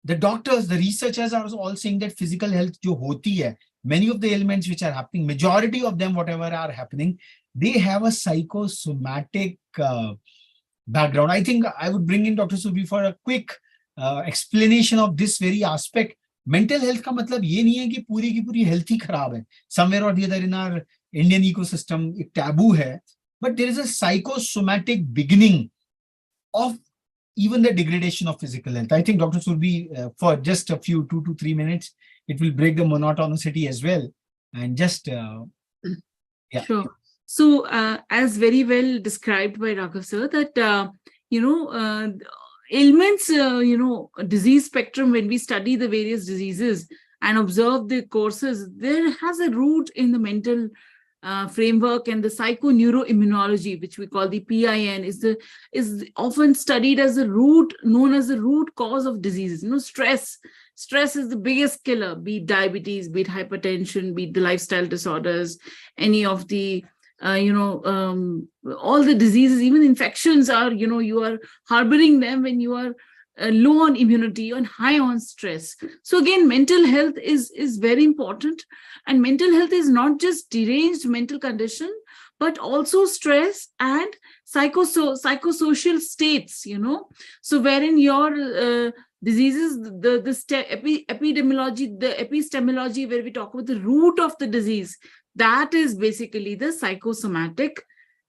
the doctors, the researchers are all saying that physical health jo hoti hai, many of the ailments which are happening, majority of them, whatever are happening, they have a psychosomatic background. I think I would bring in Dr. Surbi for a quick explanation of this very aspect. Mental health का मतलब ये नहीं है कि पूरी की पूरी health ही खराब है. Somewhere or the other in our Indian ecosystem, एक taboo है. But there is a psychosomatic beginning of even the degradation of physical health. I think Dr. Surbi, for just a few 2 to 3 minutes, it will break the monotonicity as well. And just, yeah. Sure. So, as very well described by Raghav sir, that, ailments, disease spectrum, when we study the various diseases and observe the courses, there has a root in the mental framework, and the psychoneuroimmunology, which we call the PIN, is often studied as the root, known as the root cause of diseases. Stress is the biggest killer, be it diabetes, be it hypertension, be it the lifestyle disorders, any of the all the diseases, even infections are, you are harboring them when you are low on immunity and high on stress. So again, mental health is very important, and mental health is not just deranged mental condition, but also stress and psychosocial states, so wherein your diseases, the epidemiology, the epistemology, where we talk about the root of the disease, that is basically the psychosomatic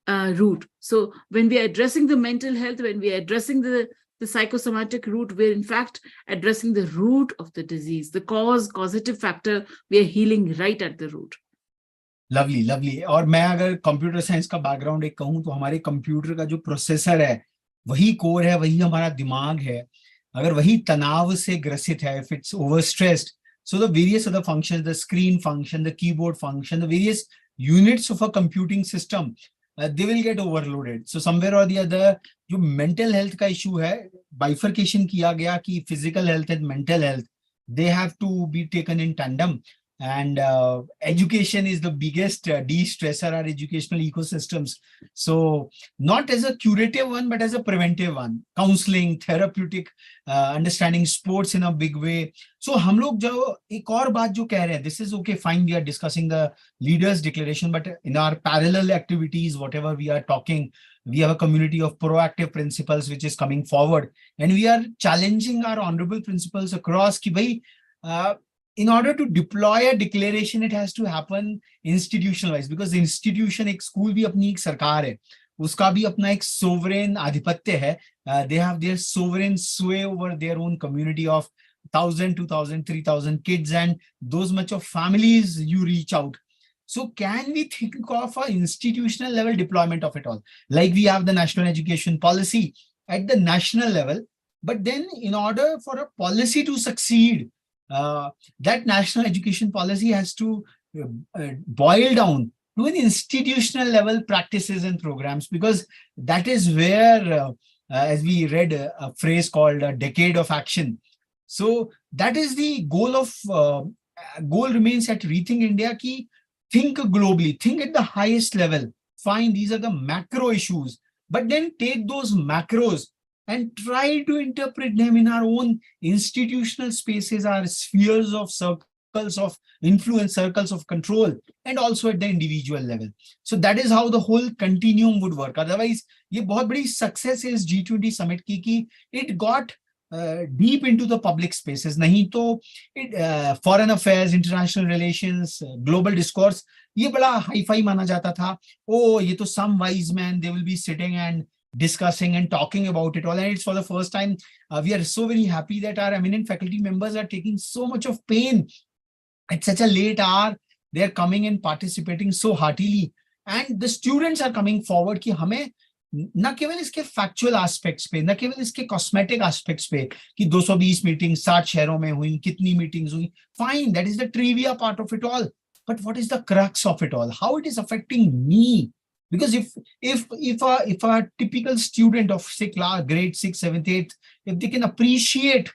root. So when we are addressing the mental health, when we are addressing the psychosomatic root, we're in fact addressing the root of the disease, the causative factor. We are healing right at the root. Lovely, lovely. और मैं अगर computer science का background एक कहूँ तो हमारे computer का जो प्रोसेसर है वही कोर है, वही हमारा दिमाग है. अगर वही तनाव से ग्रसित है, if it's overstressed, so the various other functions, the screen function, the keyboard function, the various units of a computing system, they will get overloaded. So somewhere or the other, जो mental health का issue है, bifurcation किया गया कि physical health and mental health, they have to be taken in tandem. And education is the biggest de-stressor, our educational ecosystems. So not as a curative one, but as a preventive one. Counseling, therapeutic, understanding sports in a big way. So हम लोग जो एक और बात जो कह रहे हैं, this is okay, fine, we are discussing the leaders declaration, but in our parallel activities, whatever we are talking, we have a community of proactive principles which is coming forward, and we are challenging our honorable principles across कि भाई in order to deploy a declaration, it has to happen institutionalized, because the institution, एक school भी अपनी एक सरकार है, उसका भी अपना एक sovereign आधिपत्य है. They have their sovereign sway over their own community of 1,000, 2,000, 3,000 kids, and those much of families you reach out. So can we think of an institutional level deployment of it all? Like we have the national education policy at the national level, but then in order for a policy to succeed, that national education policy has to boil down to an institutional level practices and programs, because that is where, as we read a phrase called a decade of action. So that is the goal of, goal remains at Rethink India ki think globally, think at the highest level, fine, these are the macro issues, but then take those macros and try to interpret them in our own institutional spaces, our spheres of circles of influence, circles of control, and also at the individual level. So that is how the whole continuum would work. Otherwise, ये बहुत बड़ी success is G20 summit की it got deep into the public spaces. नहीं तो foreign affairs, international relations, global discourse ये बड़ा hi-fi माना जाता था. Oh, ये तो some wise man, they will be sitting and discussing and talking about it all. And it's for the first time. We are so very happy that our eminent faculty members are taking so much of pain at such a late hour. They are coming and participating so heartily. And the students are coming forward कि हमें न केवल इसके factual aspects पे, न केवल इसके cosmetic aspects पे कि 220 मीटिंग 60 शहरों में हुई, कितनी मीटिंग्स हुई, fine, that is the trivia part of it all, but what is the crux of it all, how it is affecting me. Because if a typical student of say class grade 6, 7th, 8th, if they can appreciate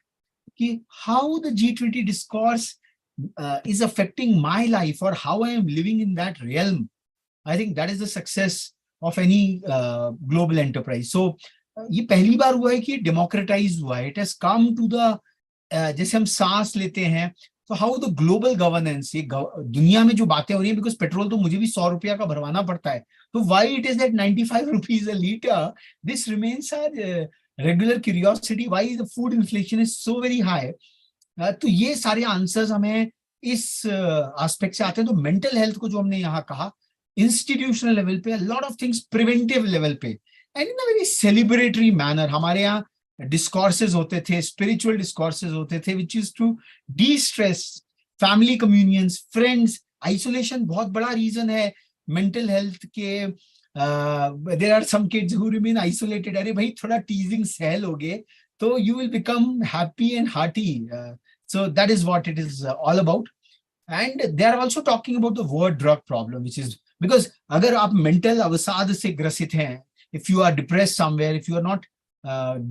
how the G20 discourse is affecting my life or how I am living in that realm, I think that is the success of any global enterprise. So ये पहली बार हुआ है कि democratize हुआ है. It has come to the जैसे हम सांस लेते हैं, तो how the global governance, ये दुनिया में जो बातें हो रही हैं, because पेट्रोल तो मुझे भी 100 रुपया का भरवाना पड़ता है, तो why it is that 95 rupees a liter, this remains our regular curiosity. Why the food inflation is so very high? तो ये सारे आंसर्स हमें इस एस्पेक्ट से आते हैं. तो मेंटल हेल्थ को जो हमने यहाँ कहा इंस्टीट्यूशनल लेवल पे, lot of things preventive level पे, and in a very celebratory manner. हमारे यहाँ डिस्कोर्सेज होते थे, स्पिरिचुअल डिस्कोर्सेज होते थे, which is to destress, family communions, friends. Isolation बहुत बड़ा रीजन है मेंटल हेल्थ के. There are some kids who remain isolated. अरे भाई थोड़ा टीजिंग सह लोगे तो you will become happy and hearty. So that is what it is all about. And they are also talking about the word drug problem, which is because अगर आप mental अवसाद से ग्रसित हैं, if you are depressed somewhere, if you are not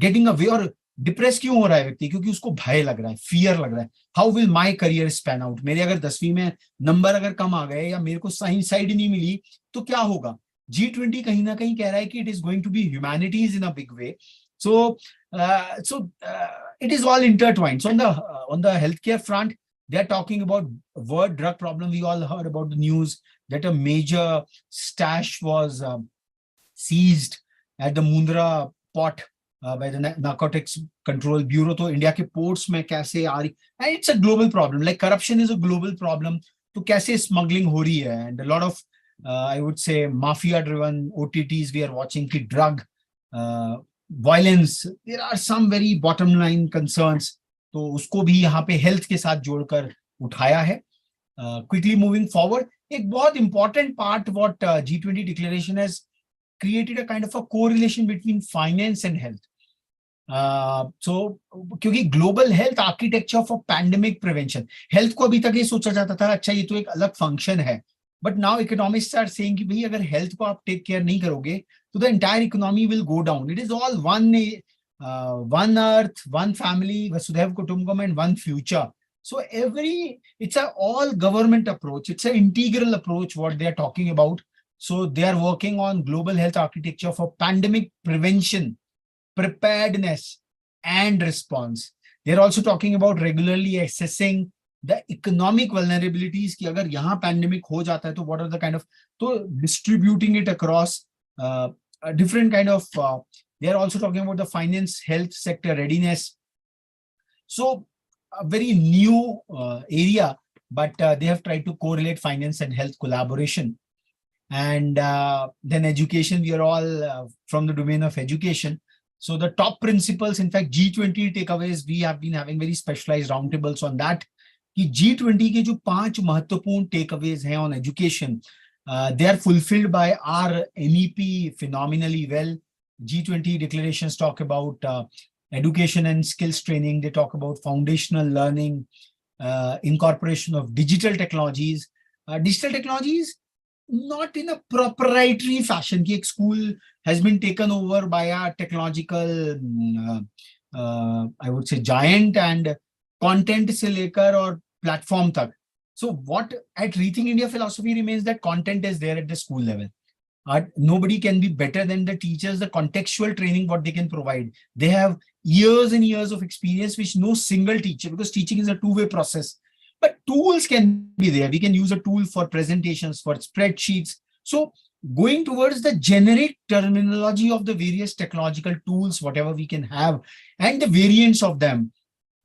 getting away, और depress क्यों हो रहा है व्यक्ति, क्योंकि उसको भय लग रहा है, फियर लग रहा है. How will my career span out, मेरे अगर 10वीं में नंबर अगर कम आ गए या मेरे को सही साइड नहीं मिली तो क्या होगा. G20 कहीं ना कहीं कह रहा है कि it is going to be humanities in a big way. So it is all intertwined. So on the healthcare front, they are talking about word drug problem. We all heard about the news that a major stash was seized at the Mundra port by the Narcotics Control Bureau. तो India के ports में कैसे आ रही, and it's a global problem. Like corruption is a global problem. तो कैसे smuggling हो रही है, and a lot of I would say mafia-driven OTTs we are watching कि drug violence. There are some very bottom line concerns. तो उसको भी यहाँ पे health के साथ जोड़कर उठाया है. Quickly moving forward, एक बहुत important part what G20 declaration has created a kind of a correlation between finance and health. So क्योंकि global health architecture for pandemic prevention, health को अभी तक ये सोचा जाता था अच्छा ये तो एक अलग function है, but now economists are saying कि भाई अगर health को आप take care नहीं करोगे तो the entire economy will go down. It is all one earth, one family, Vasudhaiva Kutumbakam, and one future. So it's a all government approach. It's an integral approach what they are talking about. So they are working on global health architecture for pandemic prevention, preparedness, and response. They're also talking about regularly assessing the economic vulnerabilities कि अगर यहाँ pandemic हो जाता है तो what are the kind of, तो distributing it across a different kind of, they're also talking about the finance, health sector readiness. So a very new area, but they have tried to correlate finance and health collaboration. And then education, we are all from the domain of education. So the top principles, in fact, G20 takeaways, we have been having very specialized roundtables on that. कि G20 के जो 5 महत्वपूर्ण takeaways हैं on education, they are fulfilled by our MEP phenomenally well. G20 declarations talk about education and skills training. They talk about foundational learning, incorporation of digital technologies. Digital technologies, not in a proprietary fashion. कि एक school has been taken over by a technological, I would say, giant, and content से लेकर और platform तक. So what at Rethink India philosophy remains that content is there at the school level. Nobody can be better than the teachers, the contextual training what they can provide. They have years and years of experience which no single teacher, because teaching is a two-way process. But tools can be there. We can use a tool for presentations, for spreadsheets. So going towards the generic terminology of the various technological tools, whatever we can have, and the variants of them,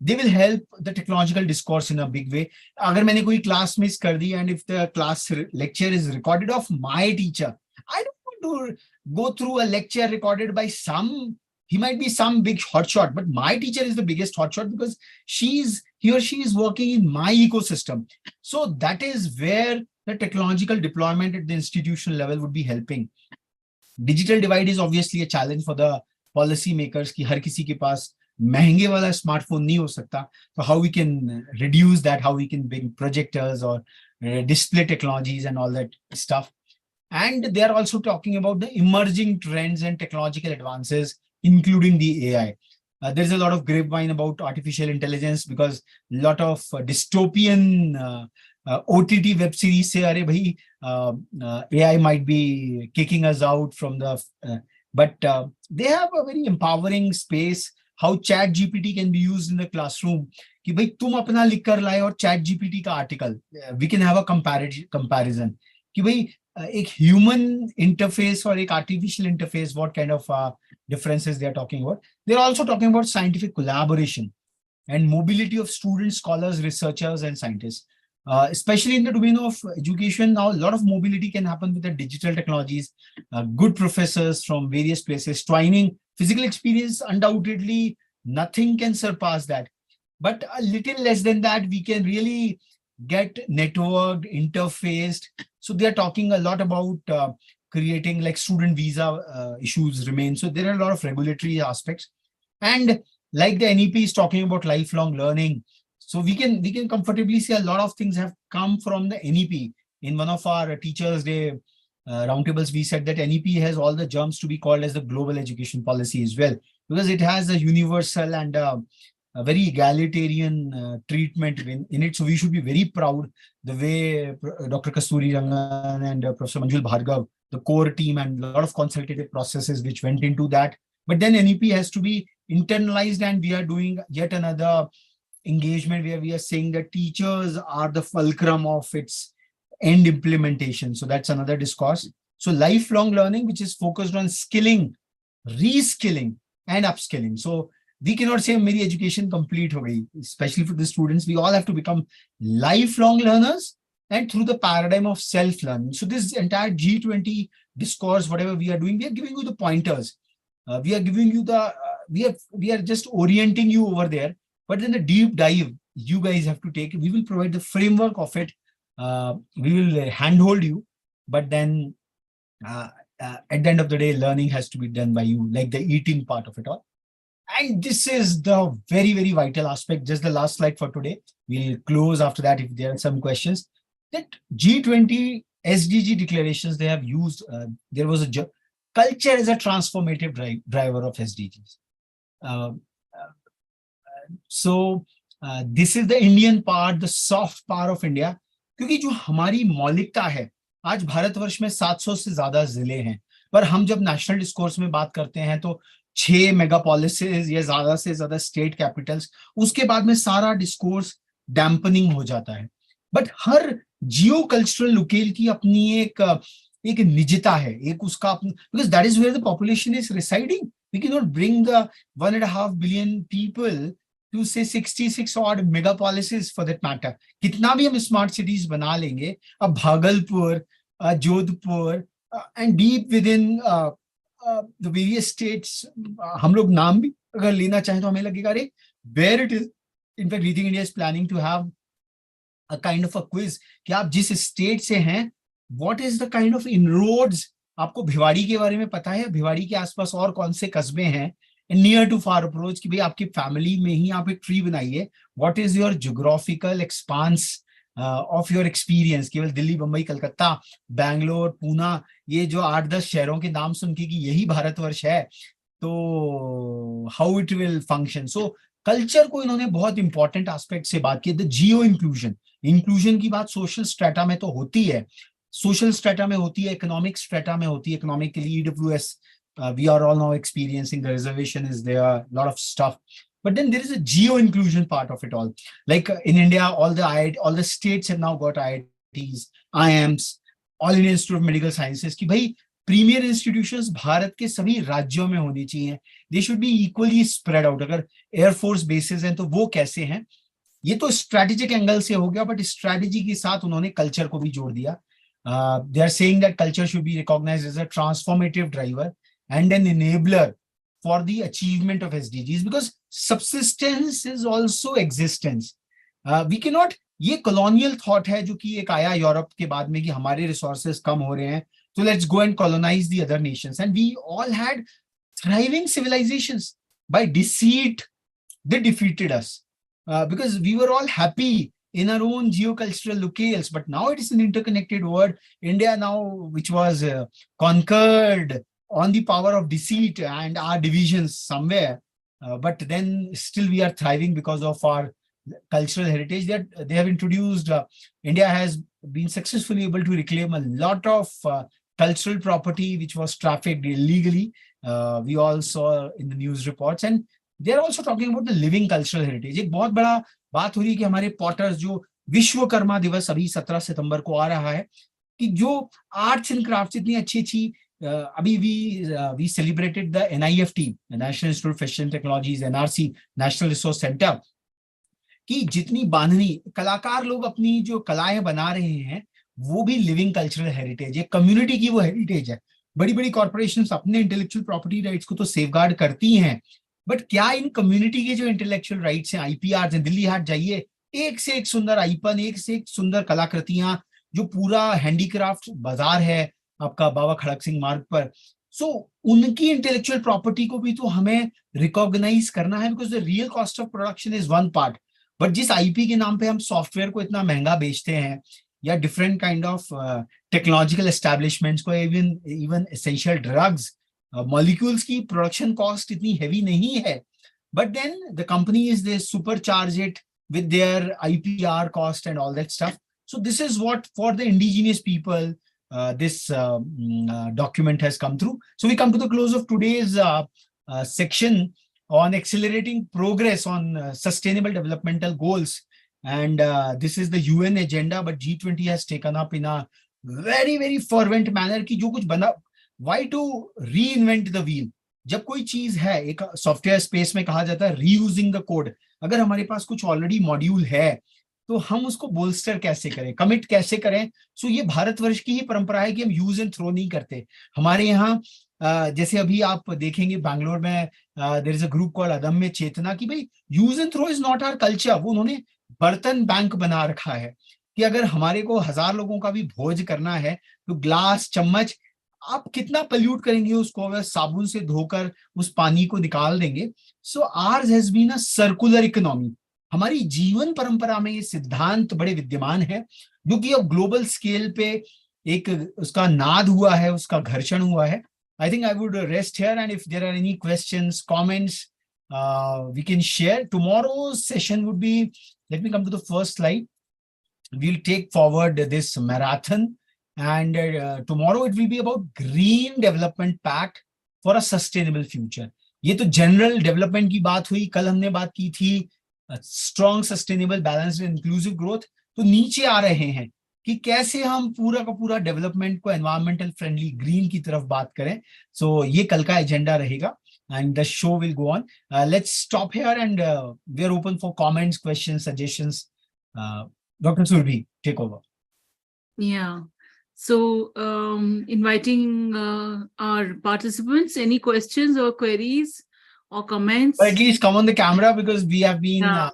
they will help the technological discourse in a big way. Agar maine koi class miss kar di, and if the class lecture is recorded of my teacher, I don't want to go through a lecture recorded by some, he might be some big hotshot, but my teacher is the biggest hotshot because he or she is working in my ecosystem. So that is where the technological deployment at the institutional level would be helping. Digital divide is obviously a challenge for the policy makers कि हर किसी के पास महंगे वाला smartphone नहीं हो सकता. So how we can reduce that, how we can bring projectors or display technologies and all that stuff. And they are also talking about the emerging trends and technological advances, including the AI. There's a lot of grapevine about artificial intelligence because a lot of dystopian OTT web series say, "Arey bhai, AI might be kicking us out from the," but they have a very empowering space. How Chat GPT can be used in the classroom. कि भाई तुम अपना लिख कर लाए और Chat GPT का article. We can have a comparison. कि भाई एक human interface or एक artificial interface, what kind of differences they are talking about. They're also talking about scientific collaboration and mobility of students, scholars, researchers, and scientists. Especially in the domain of education, now a lot of mobility can happen with the digital technologies, good professors from various places, twining physical experience, undoubtedly, nothing can surpass that. But a little less than that, we can really get networked, interfaced. So they're talking a lot about creating like student visa issues remain. So there are a lot of regulatory aspects. And like the NEP is talking about lifelong learning. So we can comfortably say a lot of things have come from the NEP. In one of our Teachers' Day roundtables, we said that NEP has all the germs to be called as the global education policy as well, because it has a universal and a very egalitarian treatment in it. So we should be very proud the way Dr. Kasturi Rangan and Professor Manjul Bhargav, the core team, and a lot of consultative processes which went into that. But then NEP has to be internalized, and we are doing yet another engagement where we are saying that teachers are the fulcrum of its end implementation. So that's another discourse. So lifelong learning, which is focused on skilling, reskilling, and upskilling. So we cannot say meri education complete ho gayi, especially for the students. We all have to become lifelong learners, and through the paradigm of self-learning. So this entire G20 discourse, whatever we are doing, we are giving you the pointers. We are giving you the, we are just orienting you over there. But then the deep dive you guys have to take. We will provide the framework of it. We will handhold you. But then at the end of the day, learning has to be done by you, like the eating part of it all. And this is the very, very vital aspect. Just the last slide for today. We'll close after that if there are some questions. That G20 SDG declarations they have used, there was a culture as a transformative driver of SDGs. So this is the Indian part, the soft part of India. क्योंकि जो हमारी मौलिकता है, आज भारतवर्ष में 700 से ज्यादा जिले हैं, पर हम जब नेशनल डिस्कोर्स में बात करते हैं तो 6 मेगापोलिसेस या ज्यादा से ज्यादा स्टेट कैपिटल्स, उसके बाद में सारा डिस्कोर्स डैम्पनिंग हो जाता है. But her Jio cultural local की अपनी एक निजता है, एक उसका अपना, because that is where the population is residing. We cannot bring the 1.5 billion people to say 66 odd megapolises for that matter. कितना भी हम स्मार्ट सिटीज बना लेंगे, अब Bhagalpur, Jodhpur, and deep within the various states, हम लोग नाम भी अगर लेना चाहें तो हमें लगेगा अरे where it is. In fact, ReTHINK India is planning to have a kind of a quiz कि आप जिस स्टेट से हैं, what is the kind of inroads. आपको भिवाड़ी के बारे में पता है, भिवाड़ी के आसपास और कौन से कस्बे हैं, नियर टू फार अप्रोच, कि भाई आपकी फैमिली में ही आप एक ट्री बनाइए. What is your geographical expanse of your experience. केवल दिल्ली, बंबई, कलकत्ता, बैंगलोर, पूना, ये जो 8-10 शहरों के नाम सुन के कि यही भारतवर्ष है, तो how it will function. So culture को इन्होंने बहुत इंपॉर्टेंट एस्पेक्ट से बात की. द जियो इंक्लूजन की बात सोशल स्ट्रेटा में तो होती है, सोशल स्ट्रेटा में होती है, इकोनॉमिक स्ट्रेटा में होती है. इकोनॉमिक के लिए EWS, we are all now experiencing, the reservation is there, a lot of stuff. But then there is a geo inclusion part of it all. Like in India, all the states have now got IITs, IIMs, all India institute of medical sciences की भाई premiere institutions Bharat के सभी राज्यों में होनी चाहिए, they should be equally spread out. अगर air force basis हैं तो वो कैसे हैं, ये तो स्ट्रैटेजिक एंगल से हो गया, बट स्ट्रैटेजी के साथ उन्होंने कल्चर को भी जोड़ दिया। They are saying that culture should be recognised as a transformative driver and an enabler for the achievement of SDGs, because subsistence is also existence. We cannot, ये colonial thought है जो कि एक आया यूरोप के बाद में कि हमारे resources कम हो रहे हैं, so let's go and colonize the other nations. And we all had thriving civilizations. By deceit, they defeated us because we were all happy in our own geocultural locales. But now it is an interconnected world. India now, which was conquered on the power of deceit and our divisions somewhere, but then still we are thriving because of our cultural heritage that they have introduced. India has been successfully able to reclaim a lot of cultural property which was trafficked illegally. We all saw in the news reports, and they are also talking about the living cultural heritage. एक बहुत बड़ा बात हो रही है कि हमारे potter's, जो विश्वकर्मा दिवस अभी 17 सितंबर को आ रहा है, कि जो आर्ट्स एंड क्राफ्ट्स इतनी अच्छी अच्छी, अभी we celebrated the NIFT, national institute of fashion technologies, NRC, national resource centre, कि जितनी बांधनी कलाकार लोग अपनी जो कलाएं बना रहे हैं वो भी लिविंग कल्चरल हेरिटेज है, कम्युनिटी की वो हेरिटेज है। बड़ी बड़ी कॉर्पोरेशंस अपने इंटेलेक्चुअल प्रॉपर्टी राइट्स को तो सेफगार्ड करती हैं, बट क्या इन कम्युनिटी के जो इंटेलेक्चुअल राइट्स हैं, IPR हैं, दिल्ली हाट जाइए, एक से एक सुंदर आईपन, एक से एक सुंदर कलाकृतियां, जो पूरा हैंडीक्राफ्ट बाजार है आपका बाबा खड़क सिंह मार्ग पर, सो उनकी इंटेलेक्चुअल प्रॉपर्टी को भी तो हमें रिकॉग्नाइज करना है, because the real cost of production is one part. But जिस IP के नाम पे हम सॉफ्टवेयर को इतना महंगा बेचते हैं, या different kind of technological establishments को, even even essential drugs molecules की प्रोडक्शन कॉस्ट इतनी हैवी नहीं है, but then the companies, they supercharge it with their IPR cost and all that stuff. So this is what for the indigenous people this document has come through. So we come to the close of today's section on accelerating progress on sustainable developmental goals, and this is the UN agenda, but G20 has taken up in a very very fervent manner कि जो कुछ बना, why to reinvent the wheel? जब कोई चीज है, एक software space में कहा जाता है रीयूजिंग द कोड, अगर हमारे पास कुछ ऑलरेडी मॉड्यूल है तो हम उसको बोल्स्टर कैसे करें, कमिट कैसे करें। सो ये भारतवर्ष की ही परंपरा है कि हम यूज एंड थ्रो नहीं करते। हमारे यहाँ जैसे अभी आप देखेंगे बैंगलोर में there is a group called Adamya Chetana, की भाई use and throw is not our culture. वो उन्होंने बर्तन बैंक बना रखा है कि अगर हमारे को 1000 लोगों का भी भोज करना है तो ग्लास चम्मच आप कितना पल्यूट करेंगे उसको, अगर साबुन से धोकर उस पानी को निकाल देंगे। So ours has been a circular economy. हमारी जीवन परंपरा में ये सिद्धांत बड़े विद्यमान है, जो कि अब ग्लोबल स्केल पे एक उसका नाद हुआ है, उसका घर्षण हुआ है। I think I would rest here, and if there are any questions, comments, we can share. Tomorrow's session would be, let me come to the first slide. We'll take forward this marathon, and tomorrow it will be about green development pact for a sustainable future. ये तो general development की बात हुई, कल हमने बात की थी strong sustainable balanced inclusive growth. तो नीचे आ रहे हैं कि कैसे हम पूरा का पूरा डेवलपमेंट को एनवायरमेंटल फ्रेंडली ग्रीन की तरफ बात करें। सो ये कल का एजेंडा रहेगा, and the show will go on. Let's stop here, and we're open for comments, questions, suggestions. Dr. Surbi, take over. Yeah. So, inviting our participants, any questions or queries or comments? Or at least come on the camera, because we have been, Yeah.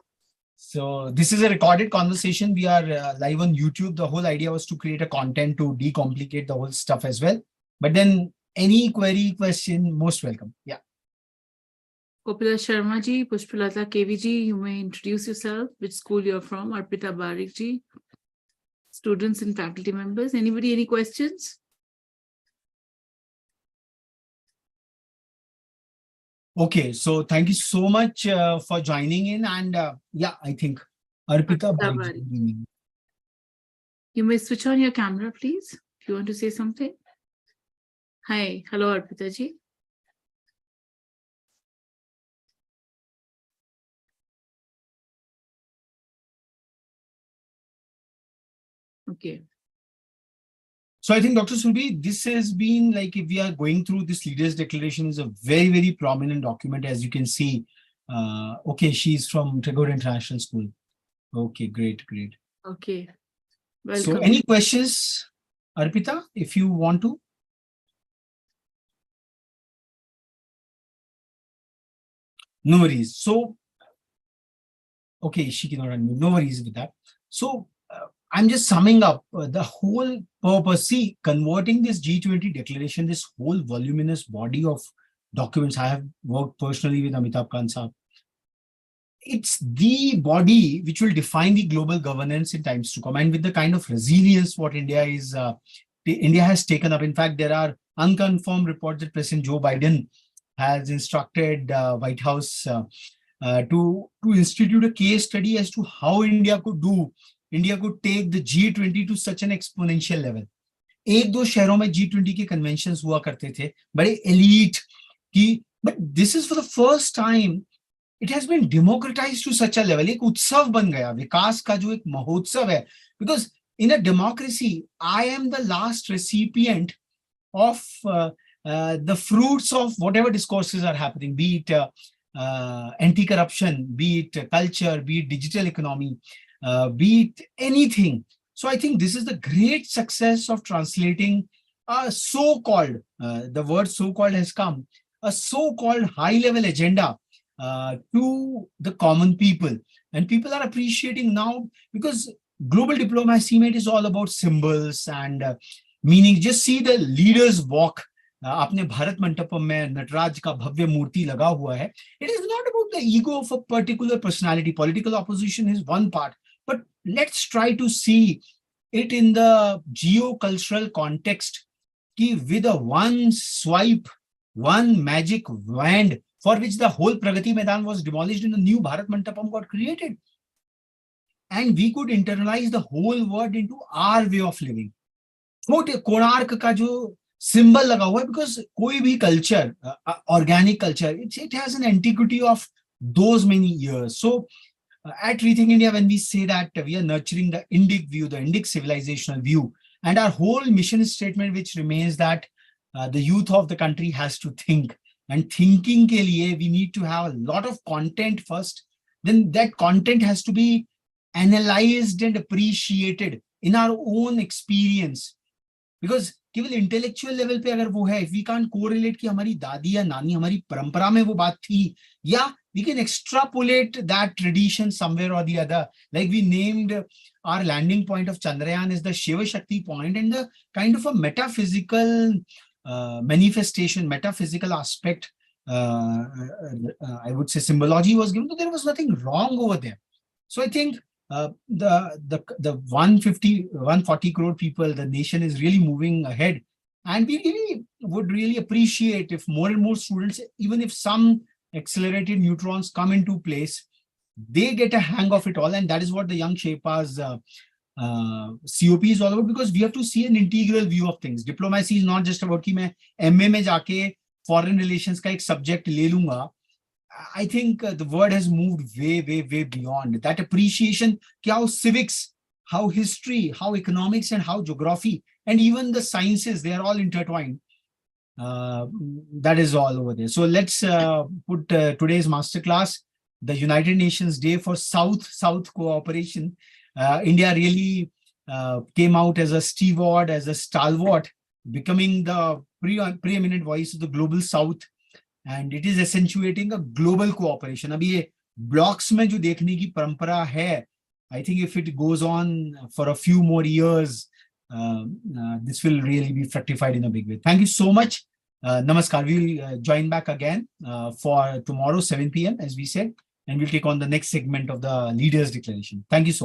so this is a recorded conversation. We are live on YouTube. The whole idea was to create a content to decomplicate the whole stuff as well. But then any query, question, most welcome. Yeah. Kopila Sharma ji, Pushpalata KV ji, you may introduce yourself, which school you're from. Arpita Barik ji, students and faculty members. Anybody, any questions? Okay, so thank you so much for joining in, and yeah, I think Arpita Barik ji. You may switch on your camera, please, if you want to say something. Hi, hello Arpita ji. Okay. So I think, Dr. Surbi, this has been like, if we are going through this leaders declaration, is a very, very prominent document, as you can see. Okay, she's from Tagore International School. Okay, great, great. Okay, So welcome. any questions, Arpita, if you want to? No worries. So, okay, she cannot unmute. No worries with that. So I'm just summing up the whole purpose. See, converting this G20 declaration, this whole voluminous body of documents. I have worked personally with Amitabh Khan Saab. It's the body which will define the global governance in times to come, and with the kind of resilience what India has taken up. In fact, there are unconfirmed reports that President Joe Biden has instructed White House to institute a case study as to how India could take the G20 to such an exponential level. एक दो शहरों में G20 के conventions हुआ करते थे, बड़े elite की, but this is for the first time it has been democratized to such a level. एक उत्सव बन गया, विकास का जो एक महोत्सव है, because in a democracy I am the last recipient of the fruits of whatever discourses are happening, be it anti-corruption, be it culture, be it digital economy, be it anything. So I think this is the great success of translating a so-called, the word so-called has come, a so-called high-level agenda to the common people. And people are appreciating now, because global diplomacy, mate, is all about symbols and meaning. Just see the leaders walk. आपने भारत मंडपम में नटराज का भव्य मूर्ति लगा हुआ है. It is not about the ego of a particular personality. Political opposition is one part, but let's try to see it in the geo-cultural context. Ki with a one swipe, one magic wand, for which the whole Pragati Maidan was demolished and the new Bharat Mandapam got created. And we could internalize the whole world into our way of living. छोटे कोणार्क का जो symbol लगा हुआ है, because कोई भी culture, organic culture, it has an antiquity of those many years. So at Rethink India, when we say that we are nurturing the Indic view, the Indic civilizational view, and our whole mission statement, which remains that the youth of the country has to think, and thinking ke liye we need to have a lot of content first. Then that content has to be analyzed and appreciated in our own experience. Because केवल intellectual level पे अगर वो है, if we can't correlate कि हमारी दादी या नानी, हमारी परंपरा में वो बात थी, या we can extrapolate that tradition somewhere or the other. Like we named our landing point of Chandrayaan as the Shiva Shakti point, and the kind of a metaphysical manifestation, metaphysical aspect, I would say symbology was given. So there was nothing wrong over there. So I think the 140 crore people, the nation is really moving ahead, and we really would really appreciate if more and more students, even if some accelerated neutrons come into place, they get a hang of it all. And that is what the young Sherpas COP is all about, because we have to see an integral view of things. Diplomacy is not just about कि मैं MA में जाके foreign relations का एक subject ले लूंगा. I think the word has moved way beyond that appreciation. How civics, how history, how economics, and how geography, and even the sciences, they are all intertwined. That is all over there. So let's put today's masterclass, the United Nations Day for South cooperation. India really came out as a steward, as a stalwart, becoming the preeminent voice of the global South. And it is accentuating a global cooperation. अभी ये blocks में जो देखने की परंपरा है, I think if it goes on for a few more years, this will really be fructified in a big way. Thank you so much. Namaskar. We'll join back again for tomorrow, 7 p.m. as we said, and we'll take on the next segment of the Leaders Declaration. Thank you so much.